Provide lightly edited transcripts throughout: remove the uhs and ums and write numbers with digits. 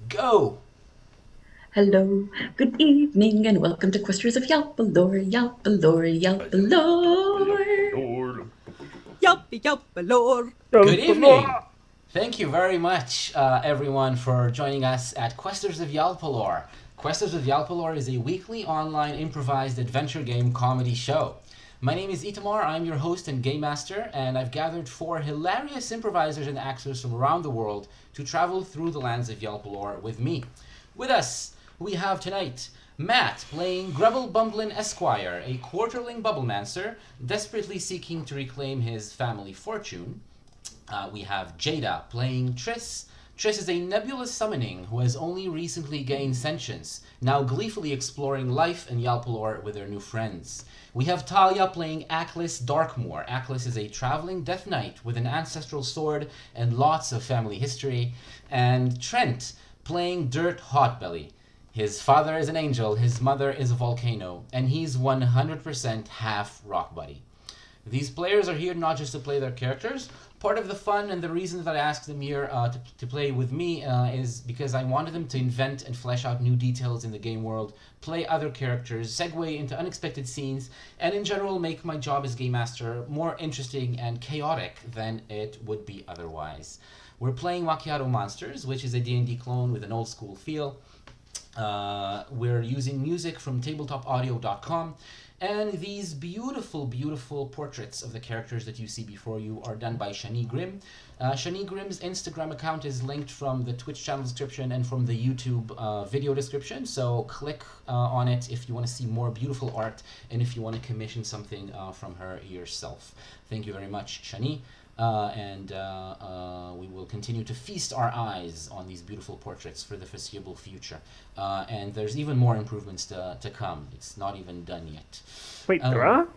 Go! Hello, good evening, and welcome to Questers of Yalpelor, Yalpelor, Yalpelor. Yalpelor. Good evening! Thank you very much, everyone, for joining us at Questers of Yalpelor. Questers of Yalpelor is a weekly online improvised adventure game comedy show. My name is Itamar, I'm your host and game master, and I've gathered four hilarious improvisers and actors from around the world to travel through the lands of Yalpelor with me. With us, we have tonight Matt playing Grubble Bumblin Esquire, a quarterling bubblemancer desperately seeking to reclaim his family fortune. We have Jada playing Triss. Triss is a nebulous summoning who has only recently gained sentience, now gleefully exploring life in Yalpelor with her new friends. We have Talia playing Aklis Darkmoor. Aklis is a traveling death knight with an ancestral sword and lots of family history. And Trent playing Dirt Hotbelly. His father is an angel, his mother is a volcano, and he's 100% half rock buddy. These players are here not just to play their characters. Part of the fun and the reason that I asked them here to play with me is because I wanted them to invent and flesh out new details in the game world, play other characters, segue into unexpected scenes, and in general make my job as game master more interesting and chaotic than it would be otherwise. We're playing Macchiato Monsters, which is a D&D clone with an old school feel. We're using music from tabletopaudio.com, and these beautiful, beautiful portraits of the characters that you see before you are done by Shani Grimm. Shani Grimm's Instagram account is linked from the Twitch channel description and from the YouTube video description, so click on it if you want to see more beautiful art and if you want to commission something from her yourself. Thank you very much, Shani. And we will continue to feast our eyes on these beautiful portraits for the foreseeable future. And there's even more improvements to come. It's not even done yet. Wait, there are?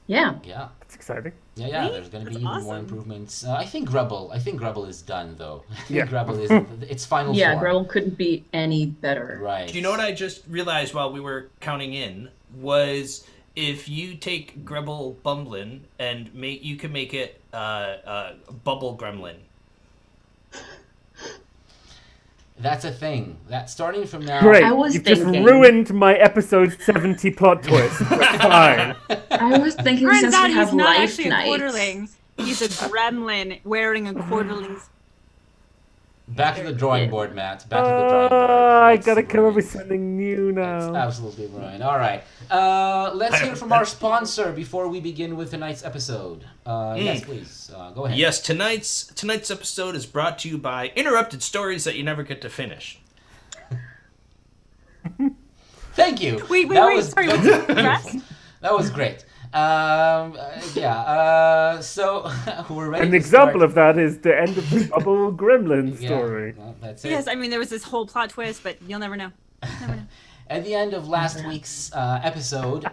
Yeah. Yeah. That's exciting. Yeah. There's going to be even more improvements. I think Grubble is done though. I think Yeah. Grubble is its final Yeah, form. Grubble couldn't be any better. Right. Do you know what I just realized while we were counting in was if you take Grubble Bumblin and you can make it Bubble Gremlin. That's a thing. That starting from now. Great. I was You've just thinking- ruined my episode 70 plot twist. But fine. I was thinking Turns since out we have he's not life actually a nights. quarterling. He's a gremlin wearing a quarterling's. Back to the drawing board, Matt. Back to the drawing board. I That's gotta come up right. with something new That's now. absolutely right. All right. Let's hear from our sponsor before we begin with tonight's episode. Yes, please. Go ahead. Yes, tonight's episode is brought to you by Interrupted Stories That You Never Get to Finish. Thank you. Wait, sorry, what's the rest? That was great. So we're ready. An example of that is the end of the Bubble Gremlin Yeah, story. well, that's it. Yes, I mean, there was this whole plot twist, but you'll never know. Never know. At the end of last week's episode,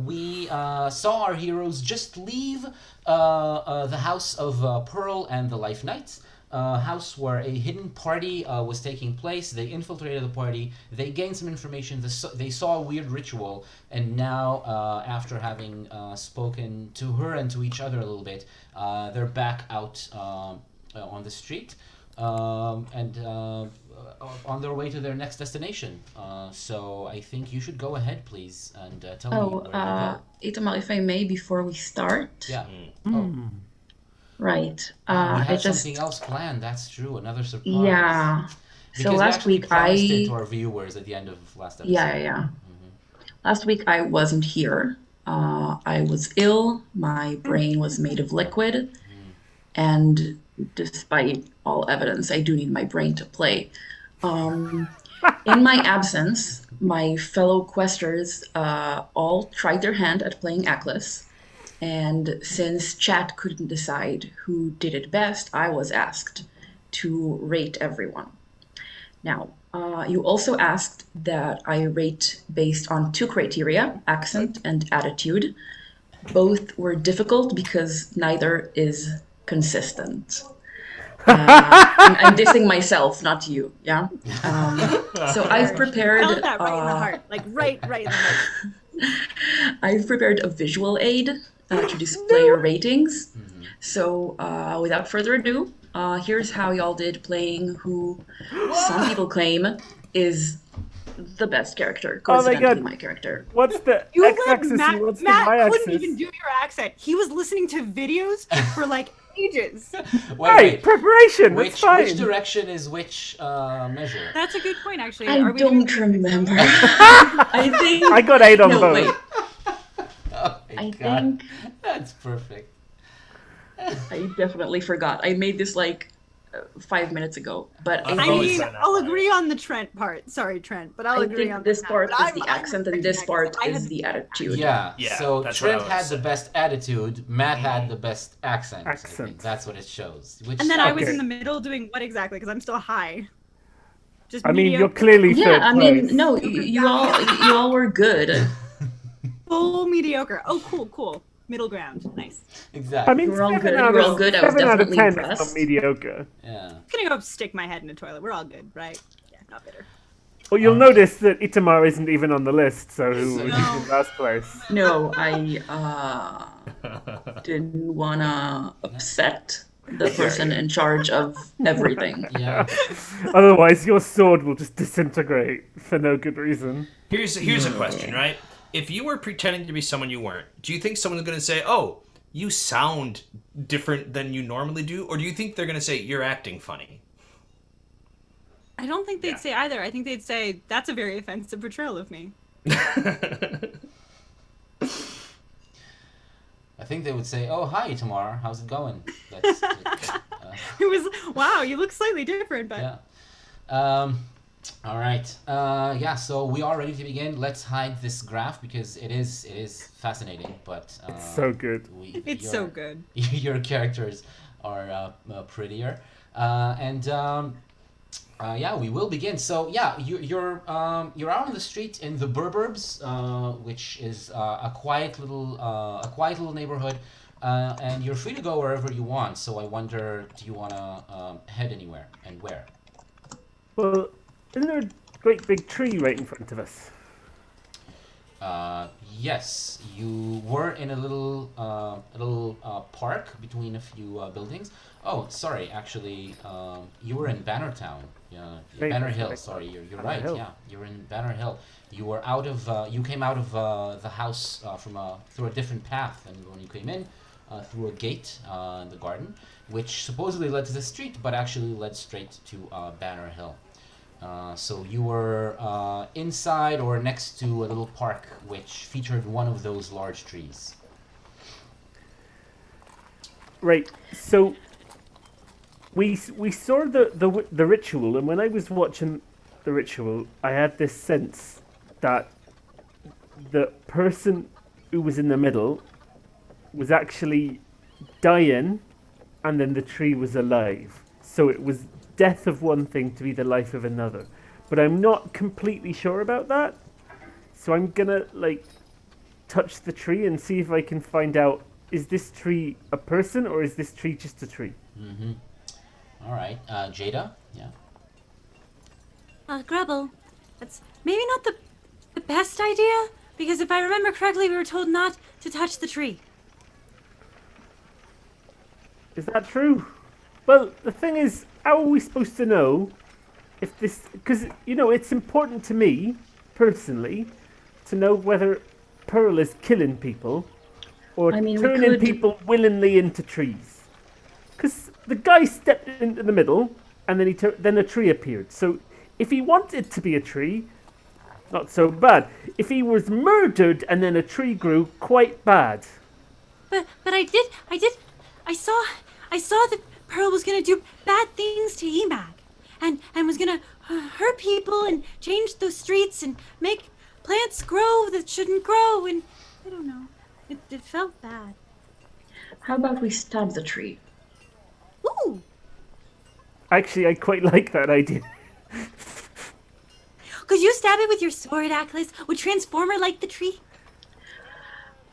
we saw our heroes just leave the house of Pearl and the Life Knights. House where a hidden party was taking place. They infiltrated the party. They gained some information. They saw a weird ritual, and now, after having spoken to her and to each other a little bit, they're back out on the street and on their way to their next destination. So I think you should go ahead, please, and tell me where you go. Itamar, if I may, before we start. Yeah. Oh. Right. We I had just. something else planned. That's true. Another surprise. Yeah. Because So we last actually week promised it I. to our viewers at the end of last episode. Yeah. Last week I wasn't here. I was ill. My brain was made of liquid. And despite all evidence, I do need my brain to play. In my absence, my fellow questers all tried their hand at playing Aklis. And since chat couldn't decide who did it best, I was asked to rate everyone. Now, you also asked that I rate based on two criteria, accent and attitude. Both were difficult because neither is consistent. I'm dissing myself, not you, yeah? So I've prepared... Felt that right in the heart. Like, right in the heart. I've prepared a visual aid to display your ratings. So without further ado, Here's how y'all did playing who some people claim is the best character. Oh my Coincidentally, God. my character. What's the You x-axis let and what's the Matt couldn't y-axis? even do your accent. He was listening to videos for like ages. Hey, preparation. That's Which fine. direction is which measure? That's a good point, actually. I Are we doing don't remember. I think I got 8 on no, both. wait. Oh my I God. think That's perfect. I definitely forgot. I made this like 5 minutes ago, but I've I always mean, done that I'll by agree on the Trent part. Sorry, Trent, but I'll I agree think on this that. part But is the accent and this part I is had- the attitude. Yeah. Yeah, So that's what I Trent was had the saying. best attitude. Matt had the best accent. I think. Accent. That's what it shows. Which And then I was Okay. in the middle doing what exactly? Because I'm still high. Just I mean, you're mediocre. clearly Yeah, third I mean, place. no, you all were good. Full mediocre. Oh, cool. Middle ground. Nice. exactly. I mean, You were all 7 good. out You were of- all good. I was 7 out of definitely 10 is not impressed. mediocre. yeah. I'm gonna go stick my head in a toilet. We're all good, right? Yeah, not bitter. Well, you'll notice that Itamar isn't even on the list, so who was No. in last place? No, I didn't wanna upset the person in charge of everything. Yeah. Otherwise, your sword will just disintegrate for no good reason. Here's a question, right? If you were pretending to be someone you weren't, do you think someone's going to say, "Oh, you sound different than you normally do," or do you think they're going to say, "You're acting funny"? I don't think they'd Yeah. say either. I think they'd say that's a very offensive portrayal of me. I think they would say, "Oh, hi, Tamar. How's it going?" That's, It was wow. You look slightly different, but yeah. All right. Yeah. So we are ready to begin. Let's hide this graph because it is fascinating, but So good. it's so good. Your characters are prettier, yeah, we will begin. So yeah, you're out on the street in the Burbs, which is a quiet little neighborhood, and you're free to go wherever you want. So I wonder, do you want to head anywhere and where? Well, isn't there a great big tree right in front of us? Yes, you were in a little park between a few buildings. Oh, sorry, actually, you were in Bannertown. Yeah, Right, Banner that's Hill. right. Sorry, you're Banner right. Hill. Yeah, you were in Banner Hill. You were out of you came out of the house through a different path, and when you came in through a gate in the garden, which supposedly led to the street, but actually led straight to Banner Hill. So you were inside or next to a little park which featured one of those large trees. Right. So we saw the ritual, and when I was watching the ritual, I had this sense that the person who was in the middle was actually dying, and then the tree was alive. So it was death of one thing to be the life of another. But I'm not completely sure about that. So I'm gonna touch the tree and see if I can find out, is this tree a person or is this tree just a tree? Mm-hmm. All right, Jada. Yeah. Grubble, that's maybe not the best idea, because if I remember correctly, we were told not to touch the tree. Is that true? Well, the thing is, how are we supposed to know if this... Because, it's important to me, personally, to know whether Pearl is killing people or I mean, we turning could- people willingly into trees. Because the guy stepped into the middle, and then then a tree appeared. So if he wanted to be a tree, not so bad. If he was murdered and then a tree grew, quite bad. But I saw that Pearl was gonna do bad things to Emag, and was gonna hurt people and change those streets and make plants grow that shouldn't grow, and I don't know. It felt bad. How about we stab the tree? Ooh, Actually, I quite like that idea. could you stab it with your sword, Atlas? Would Transformer like the tree?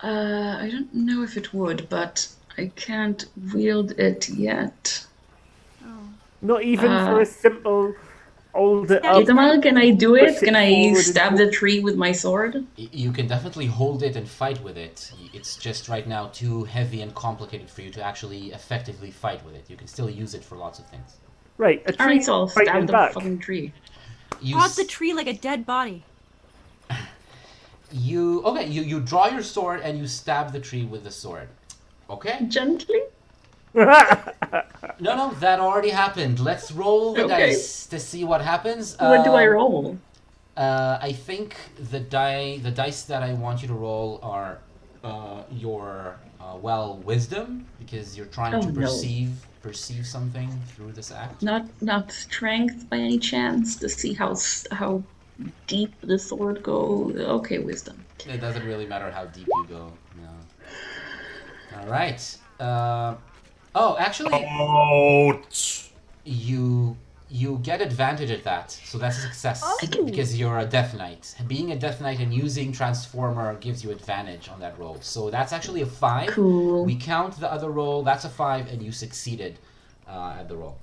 I don't know if it would, but I can't wield it yet. Not even for a simple hold it up. Itamar, can I do it? Push it Can I forward and stab the tree with my sword? You can definitely hold it and fight with it. It's just right now too heavy and complicated for you to actually effectively fight with it. You can still use it for lots of things. Right, a tree Alright, so I'll fighting stab the back. fucking tree. You Prod the tree like a dead body. you draw your sword and you stab the tree with the sword. Okay? Gently? No, that already happened. Let's roll the Okay. dice to see what happens. What do I roll? I think the dice that I want you to roll are your wisdom, because you're trying Oh, to no. perceive something through this act. Not strength by any chance to see how deep the sword goes. Okay, wisdom. It doesn't really matter how deep you go. No. All right. Actually, Ouch. you get advantage at that, so that's a success because you're a Death Knight. Being a Death Knight and using Transformer gives you advantage on that roll. So that's actually a 5. Cool. We count the other roll. That's a 5, and you succeeded at the roll.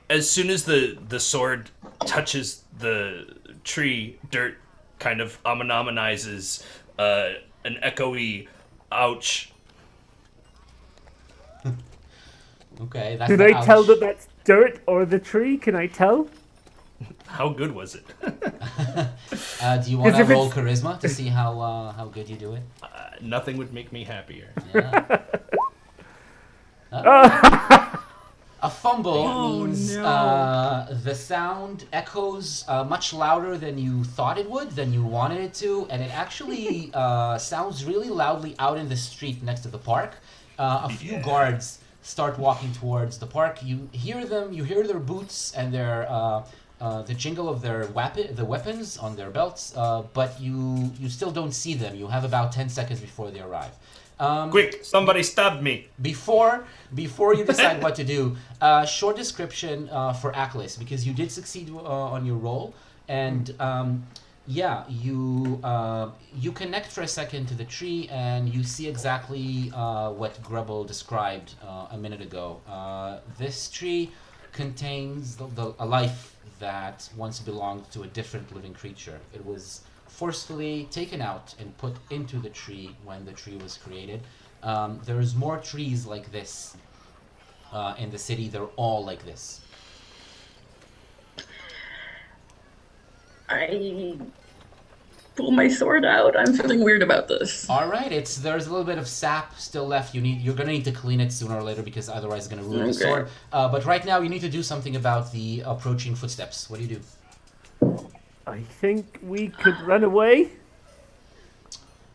As soon as the sword touches the tree, Dirt kind of ammonizes an echoey ouch. Okay, that's Can the I tell ouch. that that's dirt or the tree? Can I tell? How good was it? Do you want to if roll it's- charisma to see how good you do it? Nothing would make me happier. Yeah. A fumble means the sound echoes much louder than you thought it would, than you wanted it to, and it actually sounds really loudly out in the street next to the park. A few guards start walking towards the park. You hear them. You hear their boots and their the jingle of their weapons on their belts, but you still don't see them. You have about 10 seconds before they arrive. Quick, somebody stabbed me. Before you decide what to do, short description for Aklis, because you did succeed on your roll, and you connect for a second to the tree, and you see exactly what Grubble described a minute ago. This tree contains a life that once belonged to a different living creature. It was forcefully taken out and put into the tree when the tree was created. There's more trees like this in the city. They're all like this. I pull my sword out. I'm feeling weird about this. All right, there's a little bit of sap still left. You're gonna need to clean it sooner or later, because otherwise it's gonna ruin the Okay. sword. But right now you need to do something about the approaching footsteps. What do you do? I think we could run away.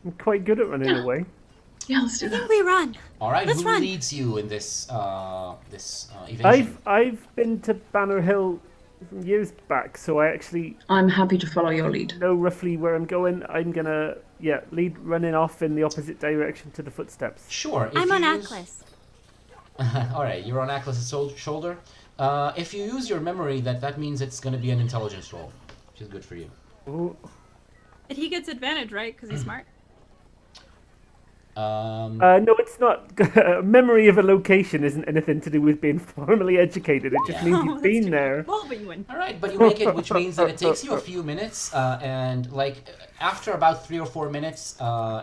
I'm quite good at running away. Yeah, let's do I that. think we run. All right, Let's who run. leads you in this evasion? I've been to Banner Hill years back, so I actually I'm happy to follow your lead. know roughly where I'm going. I'm gonna lead running off in the opposite direction to the footsteps. Sure. If I'm on you use- Aklis. All right, you're on Aklis' shoulder. If you use your memory, that means it's going to be an intelligence roll, which is good for you. Ooh. And he gets advantage, right? Because he's smart. No, it's not. Memory of a location isn't anything to do with being formally educated. It just Yeah. means Oh, you've that's been true. there. Well, but you win. All right, but you make it, which means that it takes you a few minutes, and like after about 3 or 4 minutes,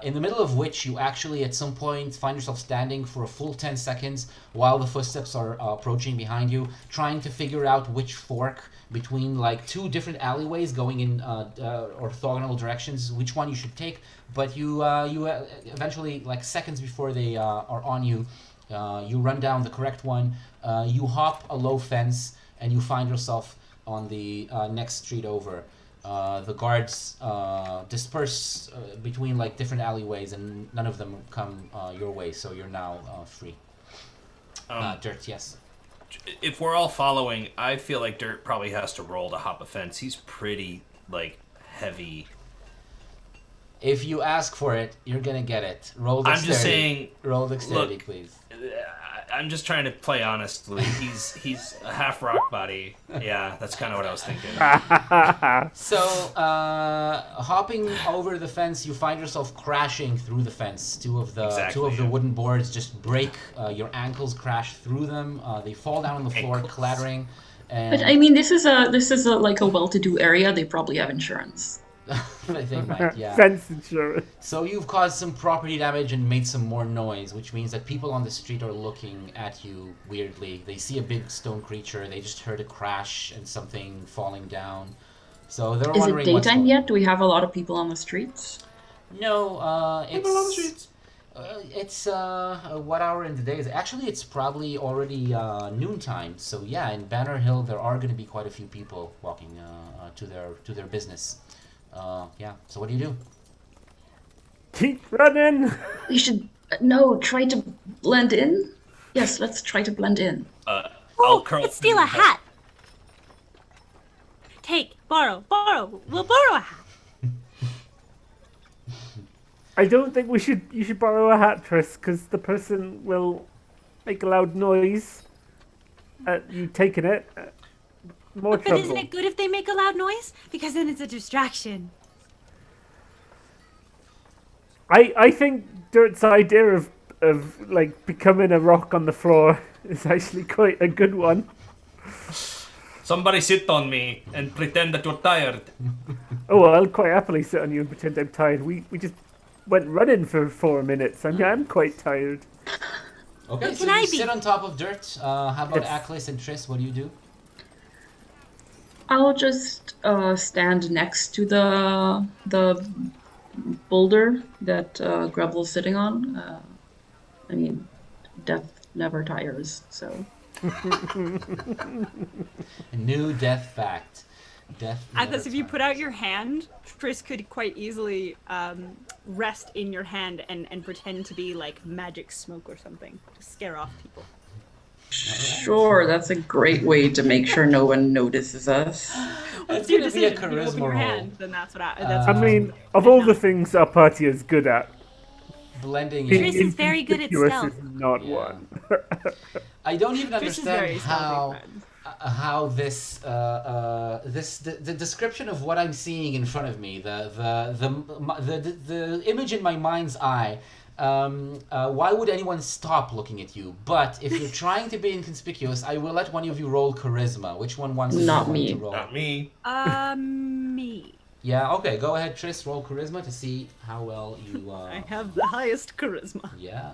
in the middle of which you actually at some point find yourself standing for a full 10 seconds while the footsteps are approaching behind you, trying to figure out which fork between like two different alleyways going in orthogonal directions, which one you should take. But you eventually, like seconds before they are on you, you run down the correct one. You hop a low fence, and you find yourself on the next street over. The guards disperse between like different alleyways, and none of them come your way. So you're now free. Dirt, yes. If we're all following, I feel like Dirt probably has to roll to hop a fence. He's pretty like heavy. If you ask for it, you're gonna get it. Roll I'm dexterity. just saying. Roll dexterity, Look, please. I'm just trying to play honestly. He's a half rock body. Yeah, that's kind of what I was thinking. So, hopping over the fence, you find yourself crashing through the fence. Two of the Exactly, yeah. wooden boards just break. Your ankles crash through them. They fall down on the floor, Ankles. clattering. But And I mean, this is a like a well-to-do area. They probably have insurance. they might, yeah. Fence insurance. So you've caused some property damage and made some more noise, which means that people on the street are looking at you weirdly. They see a big stone creature. They just heard a crash and something falling down. So they're Is it wondering what's daytime going. yet? Do we have a lot of people on the streets? No, People on the streets. it's what hour in the day is it? Actually, it's probably already noontime. So yeah, in Banner Hill there are going to be quite a few people walking to their business. Yeah. So what do you do? Keep running. We should no try to blend in. Yes, let's try to blend in. I'll Oh, curl. let's steal a hat. Take, borrow. We'll borrow a hat. I don't think you should borrow a hat, Tris, because the person will make a loud noise at you taking it. More But trouble. isn't it good if they make a loud noise? Because then it's a distraction. I think Dirt's idea of like becoming a rock on the floor is actually quite a good one. Somebody sit on me and pretend that you're tired. Oh, well, I'll quite happily sit on you and pretend I'm tired. We just went running for 4 minutes. I'm quite tired. Okay, But so can I you be- sit on top of Dirt. How about Yes. Aklis and Triss? What do you do? I'll just stand next to the boulder that Grebbel's sitting on. I mean, death never tires, so. A new death fact. Death. Atlas, never if you tires. put out your hand, Tris could quite easily rest in your hand and pretend to be like magic smoke or something to scare off people. Sure, that's a great way to make sure no one notices us. It's Your gonna be a decision. You open charisma your roll. hand, then that's what I mean, of all the things our party is good at, Blending Tris in. is very good at inconspicuous stealth. is not Yeah. one. I don't even Tris is understand very stealthy, how this the description of what I'm seeing in front of me, the image in my mind's eye. Why would anyone stop looking at you? But if you're trying to be inconspicuous, I will let one of you roll charisma. Which one wants Not someone me. to roll? Not me. Me. Yeah, okay, go ahead, Triss, roll charisma to see how well you I have the highest charisma. yeah.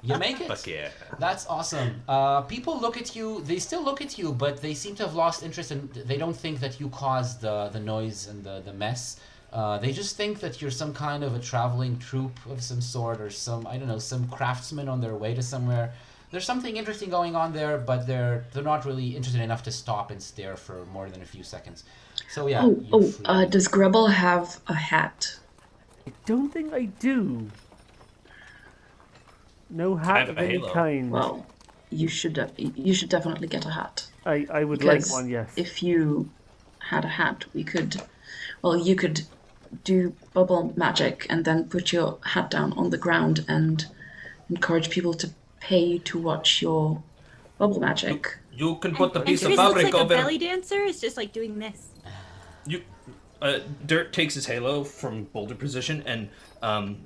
You make it. Fuck yeah. That's awesome. People look at you. They still look at you, but they seem to have lost interest, and they don't think that you caused the noise and the mess. They just think that you're some kind of a traveling troupe of some sort, or some craftsman on their way to somewhere. There's something interesting going on there, but they're not really interested enough to stop and stare for more than a few seconds. So yeah. you're free. Does Grebbel have a hat? I don't think I do. No hat have of a any halo. kind. Well, you should definitely get a hat. I would like Because one, yes. if you had a hat, you could do bubble magic and then put your hat down on the ground and encourage people to pay to watch your bubble magic. You can put the And piece of Tris looks fabric like a over. belly dancer. It's just like doing this. You, Dirt takes his halo from boulder position and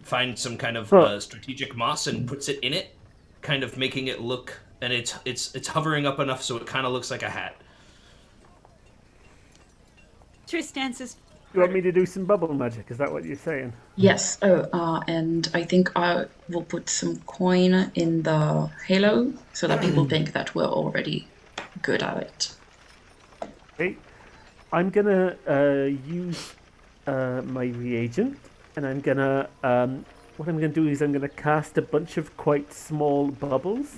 finds some kind of strategic moss and puts it in it, kind of making it look, and it's hovering up enough so it kind of looks like a hat. Tris dances. You want me to do some bubble magic? Is that what you're saying? Yes. And I think I will put some coin in the halo so that people think that we're already good at it. Okay. I'm gonna use my reagent, and I'm gonna what I'm gonna do is I'm gonna cast a bunch of quite small bubbles,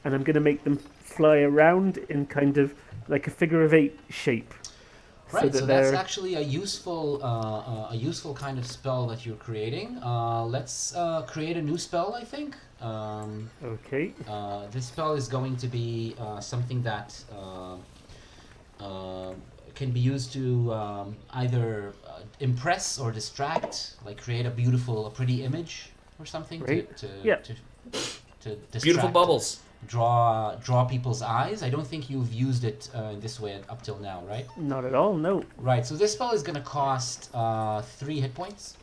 and I'm gonna make them fly around in kind of like a figure of 8 shape. Right, so that's they're- actually a useful kind of spell that you're creating. Let's create a new spell, I think. Okay. This spell is going to be something that can be used to either impress or distract, like create a pretty image or something Right. to Yeah. to distract. Beautiful bubbles. Draw people's eyes. I don't think you've used it in this way up till now, right? Not at all. No. Right. So this spell is going to cost 3 hit points,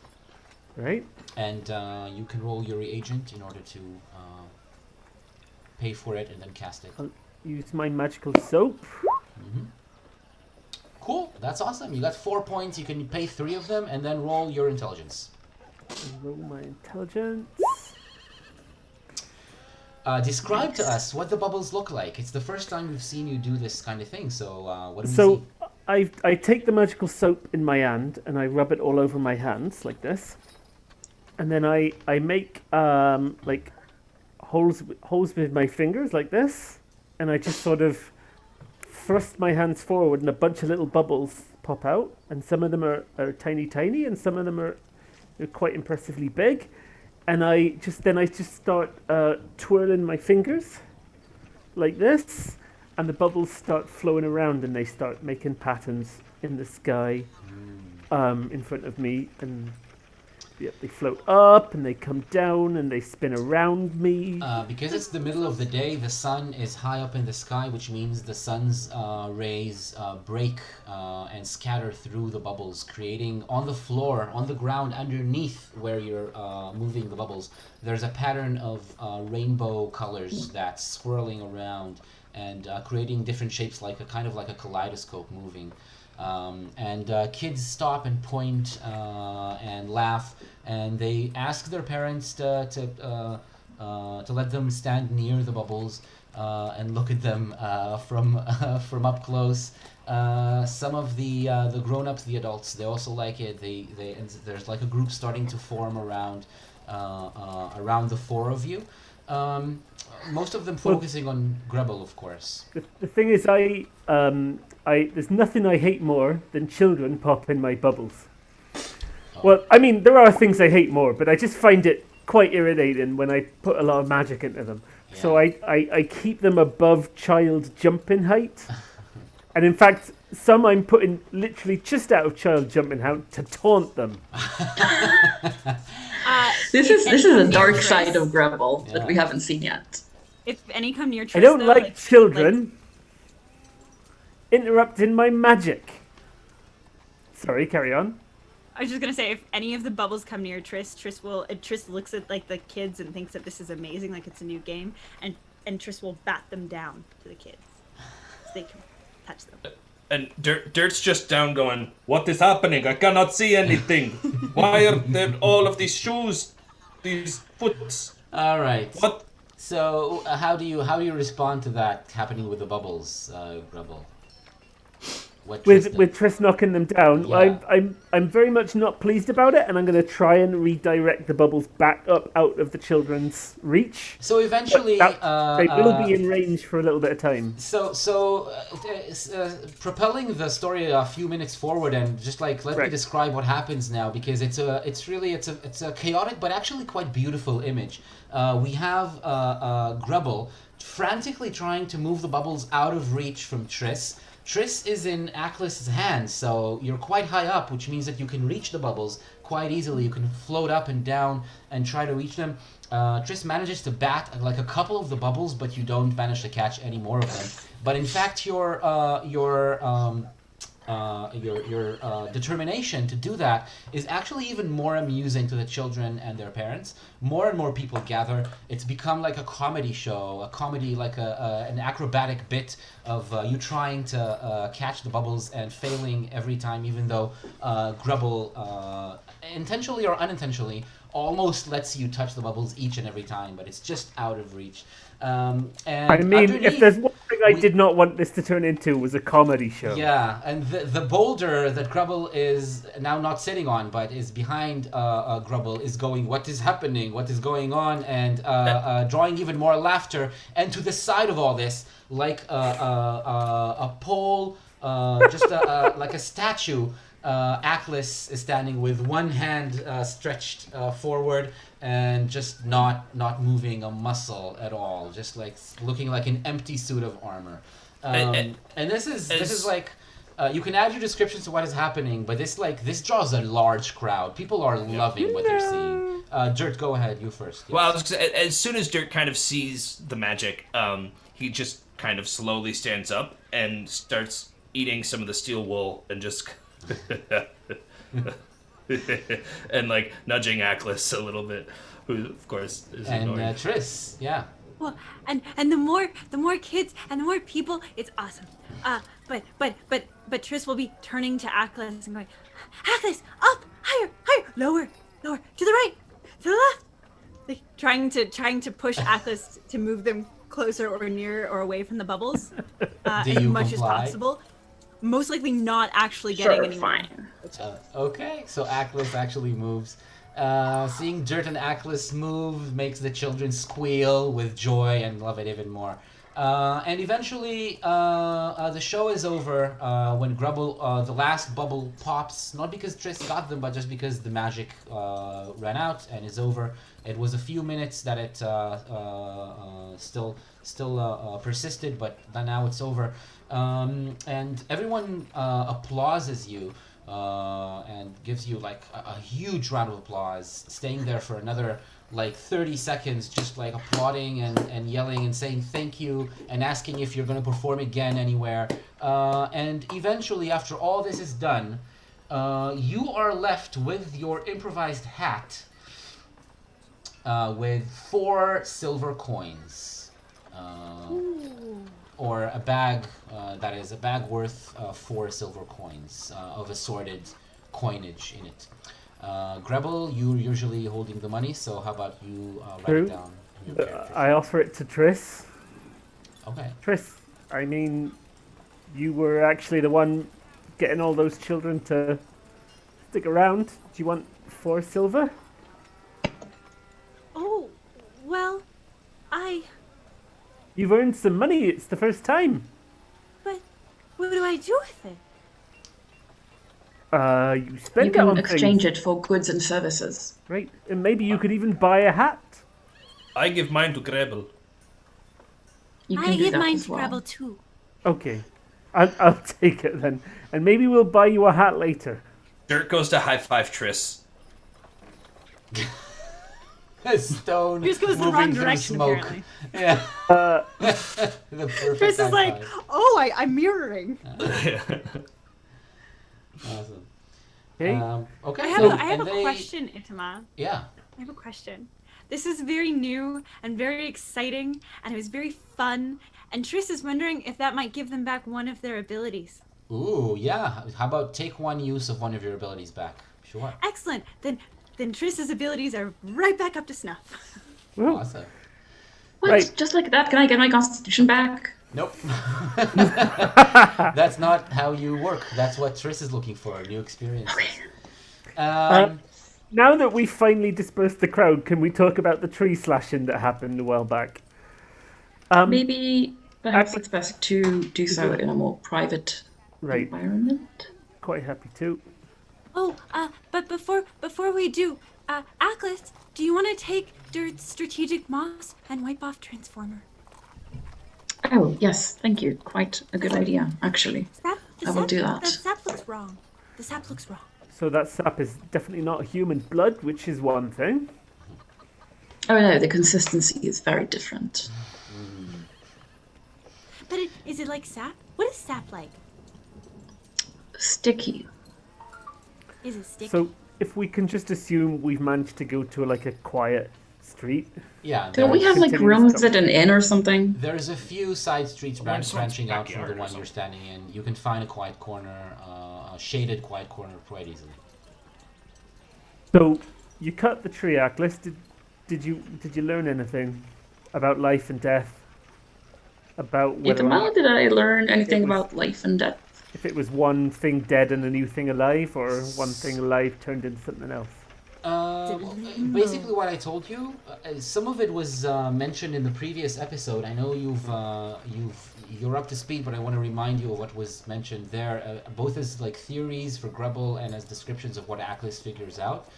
Right. and you can roll your reagent in order to pay for it and then cast it. Use my magical soap. Cool. That's awesome. You got 4 points. You can pay 3 of them and then roll your intelligence. Roll my intelligence. Describe to us what the bubbles look like. It's the first time we've seen you do this kind of thing. So what do we So see? I take the magical soap in my hand and I rub it all over my hands like this, and then I make like holes with my fingers like this, and I just sort of thrust my hands forward, and a bunch of little bubbles pop out, and some of them are tiny, and some of them are quite impressively big. And I just start twirling my fingers like this, and the bubbles start flowing around, and they start making patterns in the sky in front of me, and they float up and they come down and they spin around me. Because it's the middle of the day, the sun is high up in the sky, which means the sun's rays break and scatter through the bubbles, creating on the floor, on the ground underneath where you're moving the bubbles, there's a pattern of rainbow colors that's swirling around and creating different shapes, like a kaleidoscope moving. And kids stop and point and laugh, and they ask their parents to let them stand near the bubbles and look at them from up close. Some of the grown-ups, the adults, they also like it. And there's like a group starting to form around the 4 of you. Most of them focusing on Grubble, of course. The thing is, there's nothing I hate more than children popping my bubbles. Oh. Well, I mean, there are things I hate more, but I just find it quite irritating when I put a lot of magic into them. Yeah. So I keep them above child jumping height. And in fact, some I'm putting literally just out of child jumping height to taunt them. This is a dark side of Grubble that we haven't seen yet. If any come near Tris, I don't though, like children interrupting my magic. Sorry, carry on. I was just gonna say, if any of the bubbles come near Tris, Tris looks at like the kids and thinks that this is amazing, like it's a new game, and Tris will bat them down to the kids so they can touch them. And Dirt's just down going, "What is happening? I cannot see anything. Why are there all of these shoes, these foots? All right. What?" So how do you respond to that happening with the bubbles, Grubble? What Tristan? With Tris knocking them down, Yeah. I'm very much not pleased about it, and I'm going to try and redirect the bubbles back up out of the children's reach. So eventually, They will be in range for a little bit of time. So propelling the story a few minutes forward, and just like let me Right. describe what happens now, because it's a chaotic but actually quite beautiful image. We have Grubble frantically trying to move the bubbles out of reach from Tris. Tris is in Aklis's hands, so you're quite high up, which means that you can reach the bubbles quite easily. You can float up and down and try to reach them. Tris manages to bat like a couple of the bubbles, but you don't manage to catch any more of them. But in fact, your determination to do that is actually even more amusing to the children and their parents. More and more people gather. It's become like a comedy show, like an acrobatic bit of you trying to catch the bubbles and failing every time, even though Grubble, intentionally or unintentionally, almost lets you touch the bubbles each and every time, but it's just out of reach. And I mean, if there's one thing I did not want this to turn into was a comedy show. Yeah, and the boulder that Grubble is now not sitting on, but is behind Grubble, is going, "What is happening? What is going on?" And drawing even more laughter. And to the side of all this, like a pole, like a statue, Aklis is standing with one hand stretched forward and just not moving a muscle at all, just like looking like an empty suit of armor. And this is like you can add your descriptions to what is happening, but this draws a large crowd. People are loving what they're seeing. Dirt, go ahead, you first. Yes. Well, as soon as Dirt kind of sees the magic, he just kind of slowly stands up and starts eating some of the steel wool and just and like nudging Aklis a little bit, who of course is annoying. And Tris, yeah. Well, and the more kids and the more people, it's awesome. But Triss will be turning to Aklis and going, Aklis, up, higher, higher, lower, lower, to the right, to the left. Like trying to push Aklis to move them closer or nearer or away from the bubbles Do as you much as comply? possible. Most likely not actually getting Sure, anywhere. fine. Okay, so Aklis actually moves. Seeing Dirt and Aklis move makes the children squeal with joy and love it even more. And eventually, the show is over when Grubble, the last bubble pops, not because Triss got them, but just because the magic ran out and is over. It was a few minutes that it still persisted, but now it's over. And everyone applauses you and gives you like a huge round of applause, staying there for another like 30 seconds, just like applauding and yelling and saying thank you and asking if you're going to perform again anywhere. And eventually, after all this is done, you are left with your improvised hat with 4 silver coins. Or a bag that is a bag worth 4 silver coins of assorted coinage in it. Grebel, you're usually holding the money, so how about you write True. it down in your character I offer it to Triss. Okay. Triss, I mean, you were actually the one getting all those children to stick around. Do you want 4 silver? Oh, well, You've earned some money. It's the first time. but what do I do with it? You spend You it on can exchange things, it for goods and services. right? And maybe you could even buy a hat. I give mine to Grebel. You I can do give that mine as to well. Gravel too. Okay, I'll take it then, and maybe we'll buy you a hat later. Dirt goes to high five Triss. A stone Just goes the moving wrong through direction, smoke. apparently. Yeah. The perfect Chris is high like, five. oh, I'm mirroring. Awesome. Okay. Okay. I have so- a, I have and a they- question, Itama. Yeah. I have a question. This is very new and very exciting, and it was very fun. And Triss is wondering if that might give them back one of their abilities. Ooh, yeah. How about take one use of one of your abilities back? Sure. Excellent. Then Triss's abilities are right back up to snuff. Woo. Awesome. What? Right. Just like that? Can I get my constitution back? Nope. That's not how you work. That's what Triss is looking for, new experiences. Now that we've finally dispersed the crowd, can we talk about the tree slashing that happened a while back? Maybe perhaps I- it's best to do so in a more private Right. environment. Quite happy to. Oh, but before we do, Aklis, do you want to take Dirt's strategic moss and wipe off Transformer? Oh, yes, thank you. Quite a good idea, actually. I will do that. The sap looks wrong. The sap looks wrong. So that sap is definitely not human blood, which is one thing. Oh no, the consistency is very different. But is it like sap? What is sap like? Sticky. Is it sticky? So if we can just assume we've managed to go to like a quiet street. Yeah. Don't we have like Continuous rooms at an inn or something? There's a few side streets Or in someone's branching out from backyard the or one you're standing in. You can find a quiet corner, a shaded quiet corner quite easily. So you cut the tree, Aklis. Did you learn anything about life and death? About whether or Itama, not, did I learn anything It was- about life and death? if it was one thing dead and a new thing alive, or one thing alive turned into something else? Basically, what I told you, some of it was mentioned in the previous episode. I know you're up to speed, but I want to remind you of what was mentioned there, both as like theories for Grubble and as descriptions of what Aklis figures out.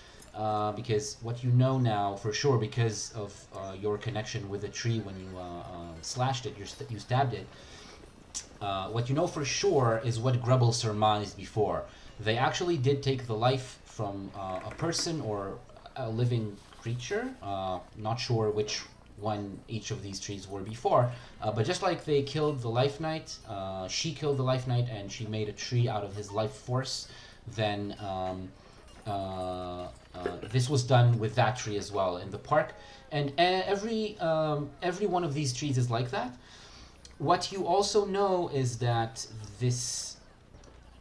Because what you know now for sure, because of your connection with the tree when you slashed it, you stabbed it. What you know for sure is what Grubble surmised before. They actually did take the life from a person or a living creature. Not sure which one each of these trees were before. But just like they killed the Life Knight, she killed the Life Knight and she made a tree out of his life force. Then This was done with that tree as well in the park, and every one of these trees is like that. What you also know is that this.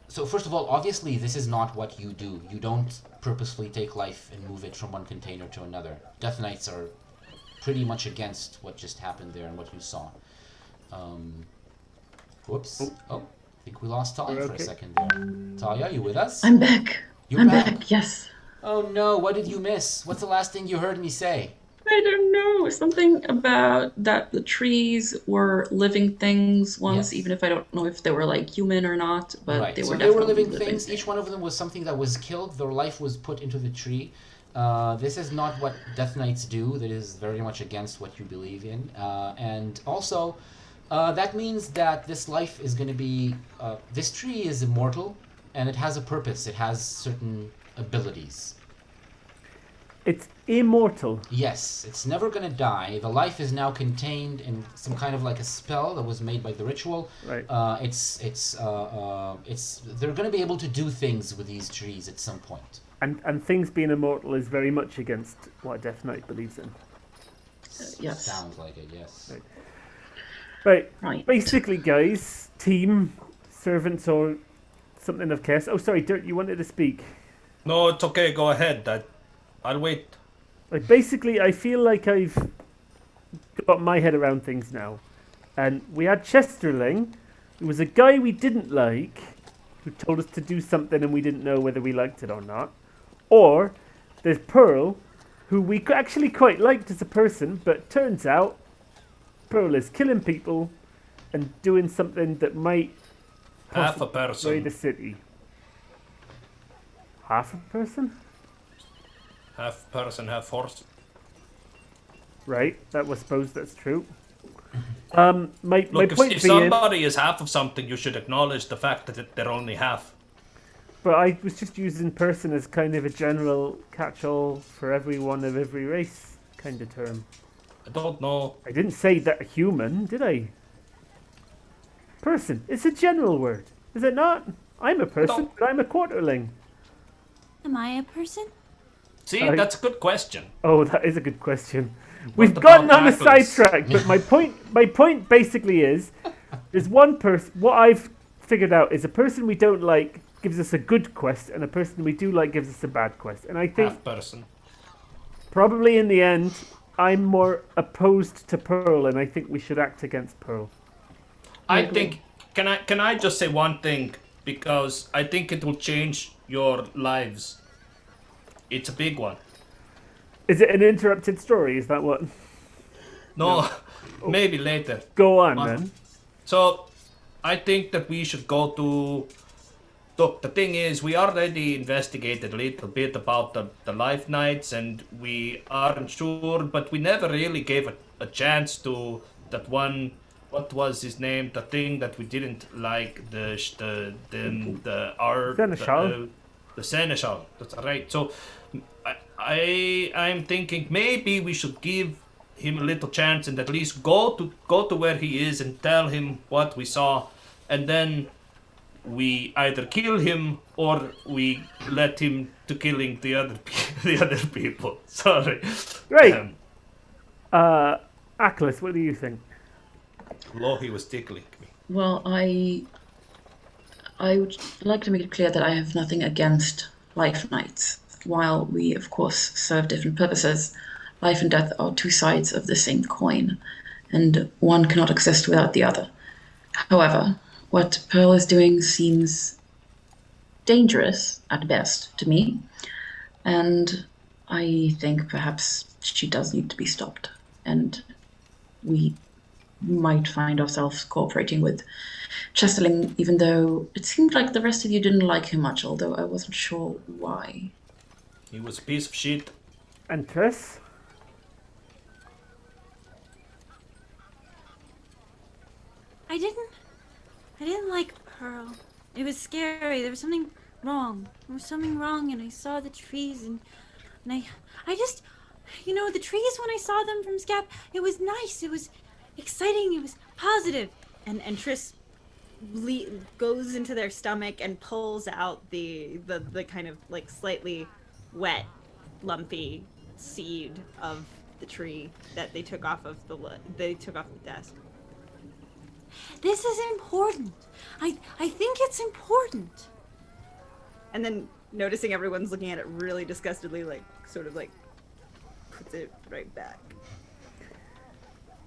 So first of all, obviously, this is not what you do. You don't purposefully take life and move it from one container to another. Death Knights are pretty much against what just happened there and what you saw. Whoops. Oh, I think we lost Talia for a second there. Talia, you with us? I'm back. You're I'm back. back. Yes. Oh no, what did you miss? What's the last thing you heard me say? I don't know. Something about that the trees were living things once, Yes. even if I don't know if they were like human or not, but Right. they So were they were definitely living things. Each one of them was something that was killed. Their life was put into the tree. This is not what Death Knights do. That is very much against what you believe in. And also, that means that this life is going to be. This tree is immortal, and it has a purpose. It has certain abilities. It's immortal. Yes, it's never going to die. The life is now contained in some kind of like a spell that was made by the ritual. Right. It's they're going to be able to do things with these trees at some point. And things being immortal is very much against what a Death Knight believes in. Yes. Sounds like it. Yes. Right. Right. Basically, guys, team, servants, or something of case. Oh, sorry, Dirt, you wanted to speak. No, it's okay. Go ahead. I'll wait. Like, basically, I feel like I've got my head around things now. And we had Chesterling, who was a guy we didn't like, who told us to do something and we didn't know whether we liked it or not. Or there's Pearl, who we actually quite liked as a person, but turns out Pearl is killing people and doing something that might Half a destroy person. the city. Half a person? Half person, half horse. Right, that was suppose that's true. My Look, point if being, somebody is half of something, you should acknowledge the fact that they're only half. but I was just using person as kind of a general catch-all for everyone of every race kind of term. I don't know. I didn't say that a human, did I? Person, it's a general word, is it not? I'm a person, No. but I'm a quarterling. Am I a person? See, that's a good question. Oh, that is a good question. We've about gotten on a apples? sidetrack, but my point basically is, there's one person. What I've figured out is a person we don't like gives us a good quest, and a person we do like gives us a bad quest. And I think Half person. probably in the end, I'm more opposed to Pearl, and I think we should act against Pearl. I think. Can I just say one thing? Because I think it will change your lives. It's a big one. Is it an interrupted story? Is that what? No, maybe later. Go on, What? man. So, I think that we should go to. Look, the thing is, we already investigated a little bit about the Life Knights, and we aren't sure, but we never really gave a chance to that one. What was his name? The thing that we didn't like, the Seneschal. the Seneschal. That's right. So, I'm thinking maybe we should give him a little chance and at least go to where he is and tell him what we saw, and then we either kill him or we let him to killing the other people. Sorry. Right. Aklis, what do you think? Lohi was tickling me. Well, I would like to make it clear that I have nothing against Life Knights. While we, of course, serve different purposes, life and death are two sides of the same coin, and one cannot exist without the other. However, what Pearl is doing seems dangerous at best to me, and I think perhaps she does need to be stopped, and we might find ourselves cooperating with Chesterling, even though it seemed like the rest of you didn't like him much, although I wasn't sure why. He was a piece of shit. And Triss? I didn't like Pearl. It was scary. There was something wrong. There was something wrong, and I saw the trees, and I just, the trees when I saw them from Scap, it was nice. It was exciting. It was positive. And Triss goes into their stomach and pulls out the kind of like slightly wet lumpy seed of the tree that they took off of the desk. This is important. I think it's important. And then noticing everyone's looking at it really disgustedly, like sort of like puts it right back.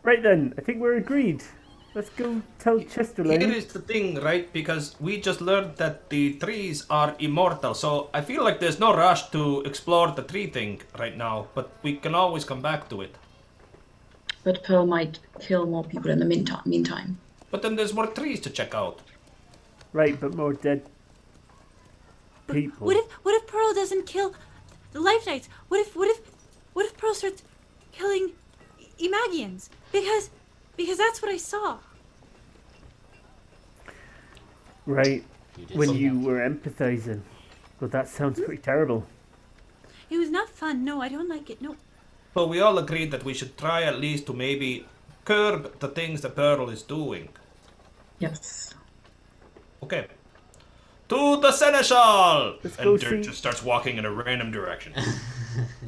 Right then, I think we're agreed. Let's go tell Chesterlane. Here is the thing, right? Because we just learned that the trees are immortal, so I feel like there's no rush to explore the tree thing right now, but we can always come back to it. But Pearl might kill more people in the meantime. But then there's more trees to check out. Right, but more dead people. What if Pearl doesn't kill the Life Knights? What if Pearl starts killing Imagians? Because that's what I saw. Right, when see you that. were empathizing. Well, that sounds pretty terrible. It was not fun. No, I don't like it. No. So we all agreed that we should try at least to maybe curb the things that Pearl is doing. Yes. Okay. To the Seneschal! Let's go And Dirk see- just starts walking in a random direction.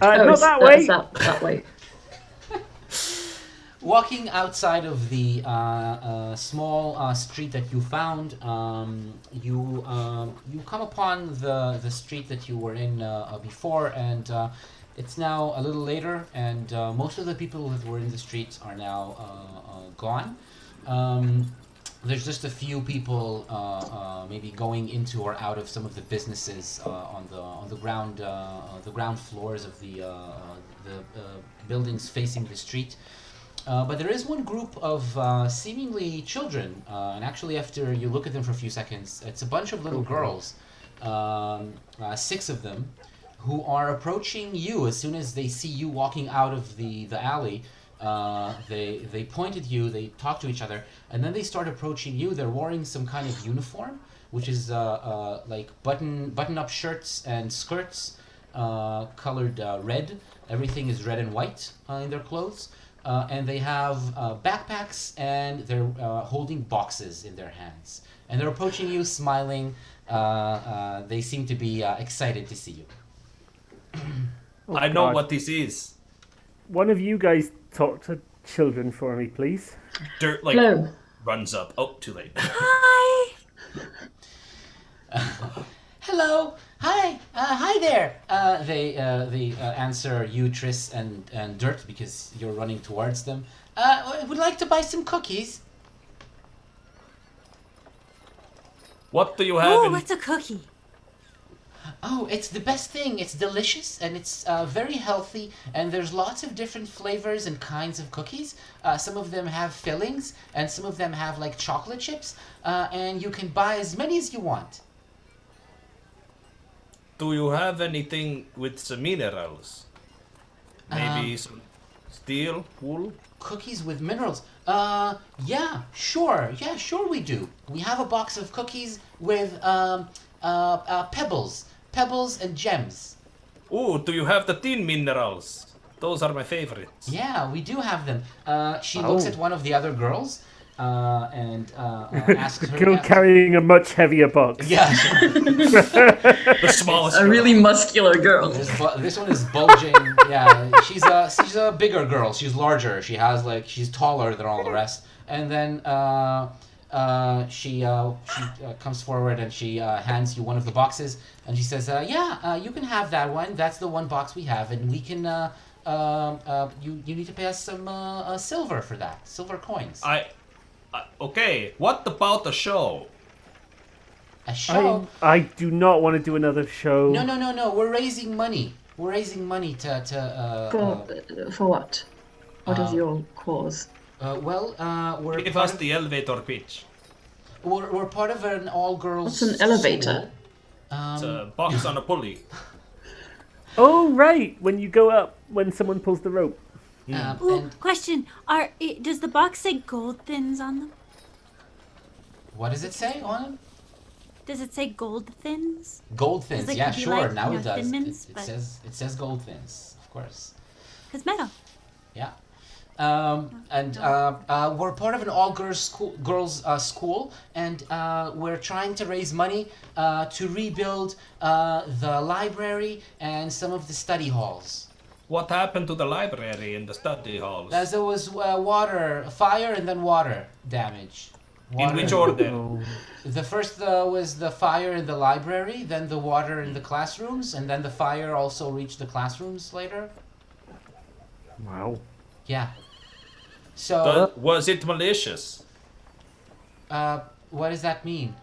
Not it's- that way! That way. Walking outside of the small street that you found, you come upon the street that you were in before, and it's now a little later, and most of the people that were in the streets are now gone. There's just a few people maybe going into or out of some of the businesses on the ground floors of the buildings facing the street. But there is one group of seemingly children, and actually after you look at them for a few seconds, it's a bunch of little girls, 6 of them, who are approaching you as soon as they see you walking out of the alley. They point at you, they talk to each other, and then they start approaching you. They're wearing some kind of uniform, which is like button-up shirts and skirts, colored red. Everything is red and white in their clothes. And they have backpacks, and they're holding boxes in their hands. And they're approaching you, smiling. They seem to be excited to see you. I know God. what this is. One of you guys talk to children for me, please. Dirt, like, Hello. runs up. Oh, too late. Hi. Hello, hi there. They answer you, Triss and Dirt, because you're running towards them. Would like to buy some cookies. What do you have Oh, in... what's a cookie? Oh, it's the best thing. It's delicious and it's very healthy. And there's lots of different flavors and kinds of cookies. Some of them have fillings, and some of them have like chocolate chips. And you can buy as many as you want. Do you have anything with some minerals? Maybe some steel, wool? Cookies with minerals. Yeah, sure. Yeah, sure we do. We have a box of cookies with pebbles and gems. Ooh, do you have the tin minerals? Those are my favorites. Yeah, we do have them. She looks Oh. at one of the other girls and asks her. Girl carrying a much heavier box. Yeah, The smallest A girl. really muscular girl. this one is bulging. Yeah, she's a bigger girl. She's larger. She's taller than all the rest. And then she comes forward and she hands you one of the boxes, and she says, you can have that one. That's the one box we have, and we can. You need to pay us some silver for that. Silver coins. Okay, what about the show? A show? I do not want to do another show. No. We're raising money. We're raising money to For what? What is your cause? we're Give part us of, the elevator pitch. we're part of an all-girls. What's an elevator? school. It's a box on a pulley. Oh, right. When you go up, when someone pulls the rope. Ooh, And question. Does the box say gold thins on them? what does it say on them? Does it say gold thins? Gold thins. it Yeah, could be sure. like, Now you it know, does. Thin Mints, It but- says gold thins, of course. Cause metal. Yeah. And we're part of an all-girls school, and we're trying to raise money to rebuild the library and some of the study halls. What happened to the library and the study halls? As there was fire, and then water damage. In which order? The first was the fire in the library, then the water in the classrooms, and then the fire also reached the classrooms later. Wow. Yeah. So, Was it malicious? what does that mean?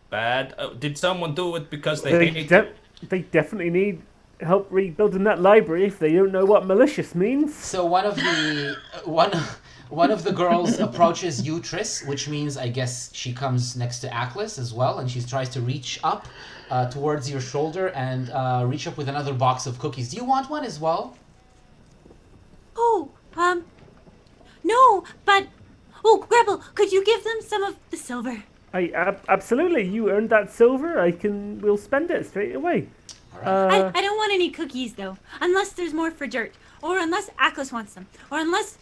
Bad? Did someone do it because they hate you? They definitely need help rebuilding that library if they don't know what malicious means. So one of the girls approaches you, Triss, which means I guess she comes next to Aklis as well, and she tries to reach up towards your shoulder and reach up with another box of cookies. Do you want one as well? Oh, no, but Gretel, could you give them some of the silver? Absolutely. You earned that silver. We'll spend it straight away. I don't want any cookies though, unless there's more for Dirt, or unless Aklis wants them, or unless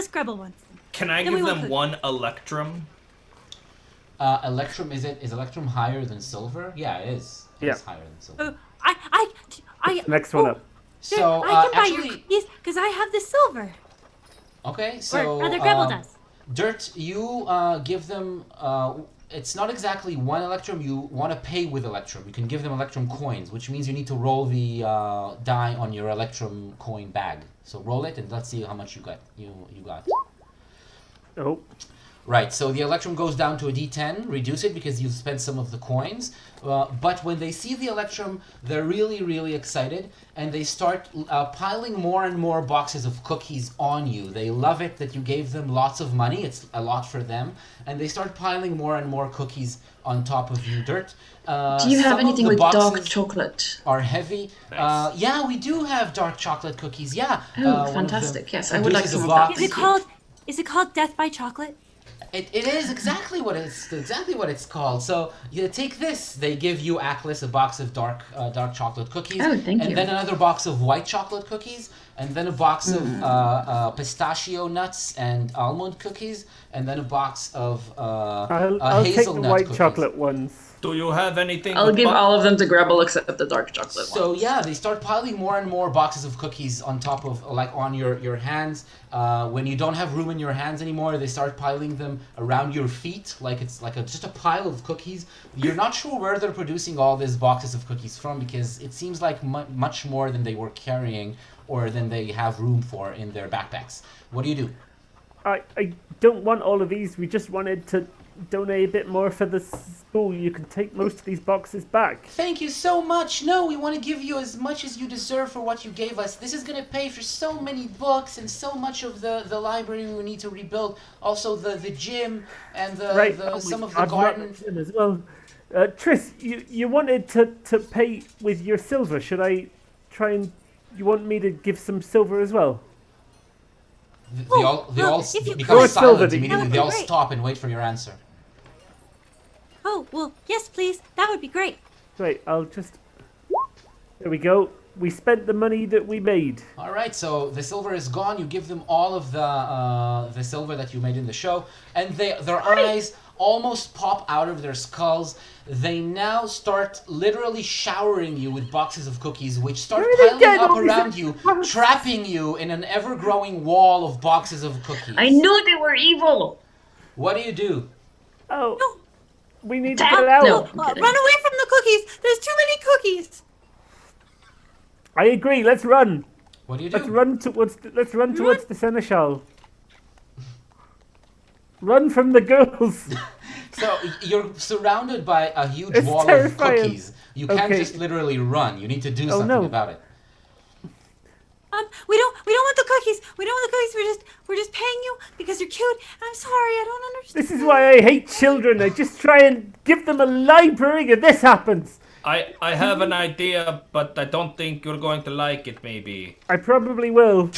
Gretel wants them. Can I Then give we won't them cook. one electrum? Electrum, is Electrum higher than silver? Yeah, it is. It's higher than silver. Next one up. Dirt, So, I can buy actually, your cookies because I have the silver. okay, so Or rather, Gretel does. Dirt, you give them. It's not exactly one electrum. You want to pay with electrum. You can give them electrum coins, which means you need to roll the die on your electrum coin bag. So roll it, and let's see how much you got. You got. Oh. Right, so the electrum goes down to a d10, reduce it because you've spent some of the coins. But when they see the electrum, they're really, really excited, and they start piling more and more boxes of cookies on you. They love it that you gave them lots of money. It's a lot for them. And they start piling more and more cookies on top of you, Dirt. Do you have anything with dark chocolate? Are heavy. Nice. Yeah, we do have dark chocolate cookies, yeah. Oh, One of them fantastic. Yes, I would like produces some a of that. box. Is it called Death by Chocolate? It is exactly what it's called. So you take this. They give you Aklis a box of dark chocolate cookies. Oh, thank and you. then another box of white chocolate cookies, and then a box of pistachio nuts and almond cookies, and then a box of I'll take the hazelnut white cookies. chocolate ones. Do you have anything? I'll with give all of them to Gretel except the dark chocolate one. So yeah, they start piling more and more boxes of cookies on top of, like, on your hands. When you don't have room in your hands anymore, they start piling them around your feet, like it's like just a pile of cookies. You're not sure where they're producing all these boxes of cookies from because it seems like much more than they were carrying or than they have room for in their backpacks. What do you do? I don't want all of these. We just wanted to donate a bit more for the school. You can take most of these boxes back. Thank you so much. No, we want to give you as much as you deserve for what you gave us. This is going to pay for so many books and so much of the library we need to rebuild. Also the gym and some of the garden. As well. Triss, you wanted to pay with your silver. Should I try and... You want me to give some silver as well? They all if you become could. silent That immediately. would They be all great. stop and wait for your answer. Oh, well, yes, please. That would be great. Wait, I'll just... There we go. We spent the money that we made. All right, so the silver is gone. You give them all of the silver that you made in the show, and their eyes almost pop out of their skulls. They now start literally showering you with boxes of cookies, which start Where did they piling get up all these around you, boxes? trapping you in an ever-growing wall of boxes of cookies. I knew they were evil. What do you do? Oh, No. we need to get out. No. I'm kidding. Run away from the cookies. There's too many cookies. I agree. Let's run. What do you do? Let's run towards the seneschal. Run from the girls. So you're surrounded by a huge It's wall terrifying. of cookies. You can't Okay. just literally run. You need to do something no. about it. We don't want the cookies. We don't want the cookies. We're just paying you because you're cute. I'm sorry, I don't understand. This is why I hate children. I just try and give them a library and this happens. I have an idea, but I don't think you're going to like it, maybe. I probably will.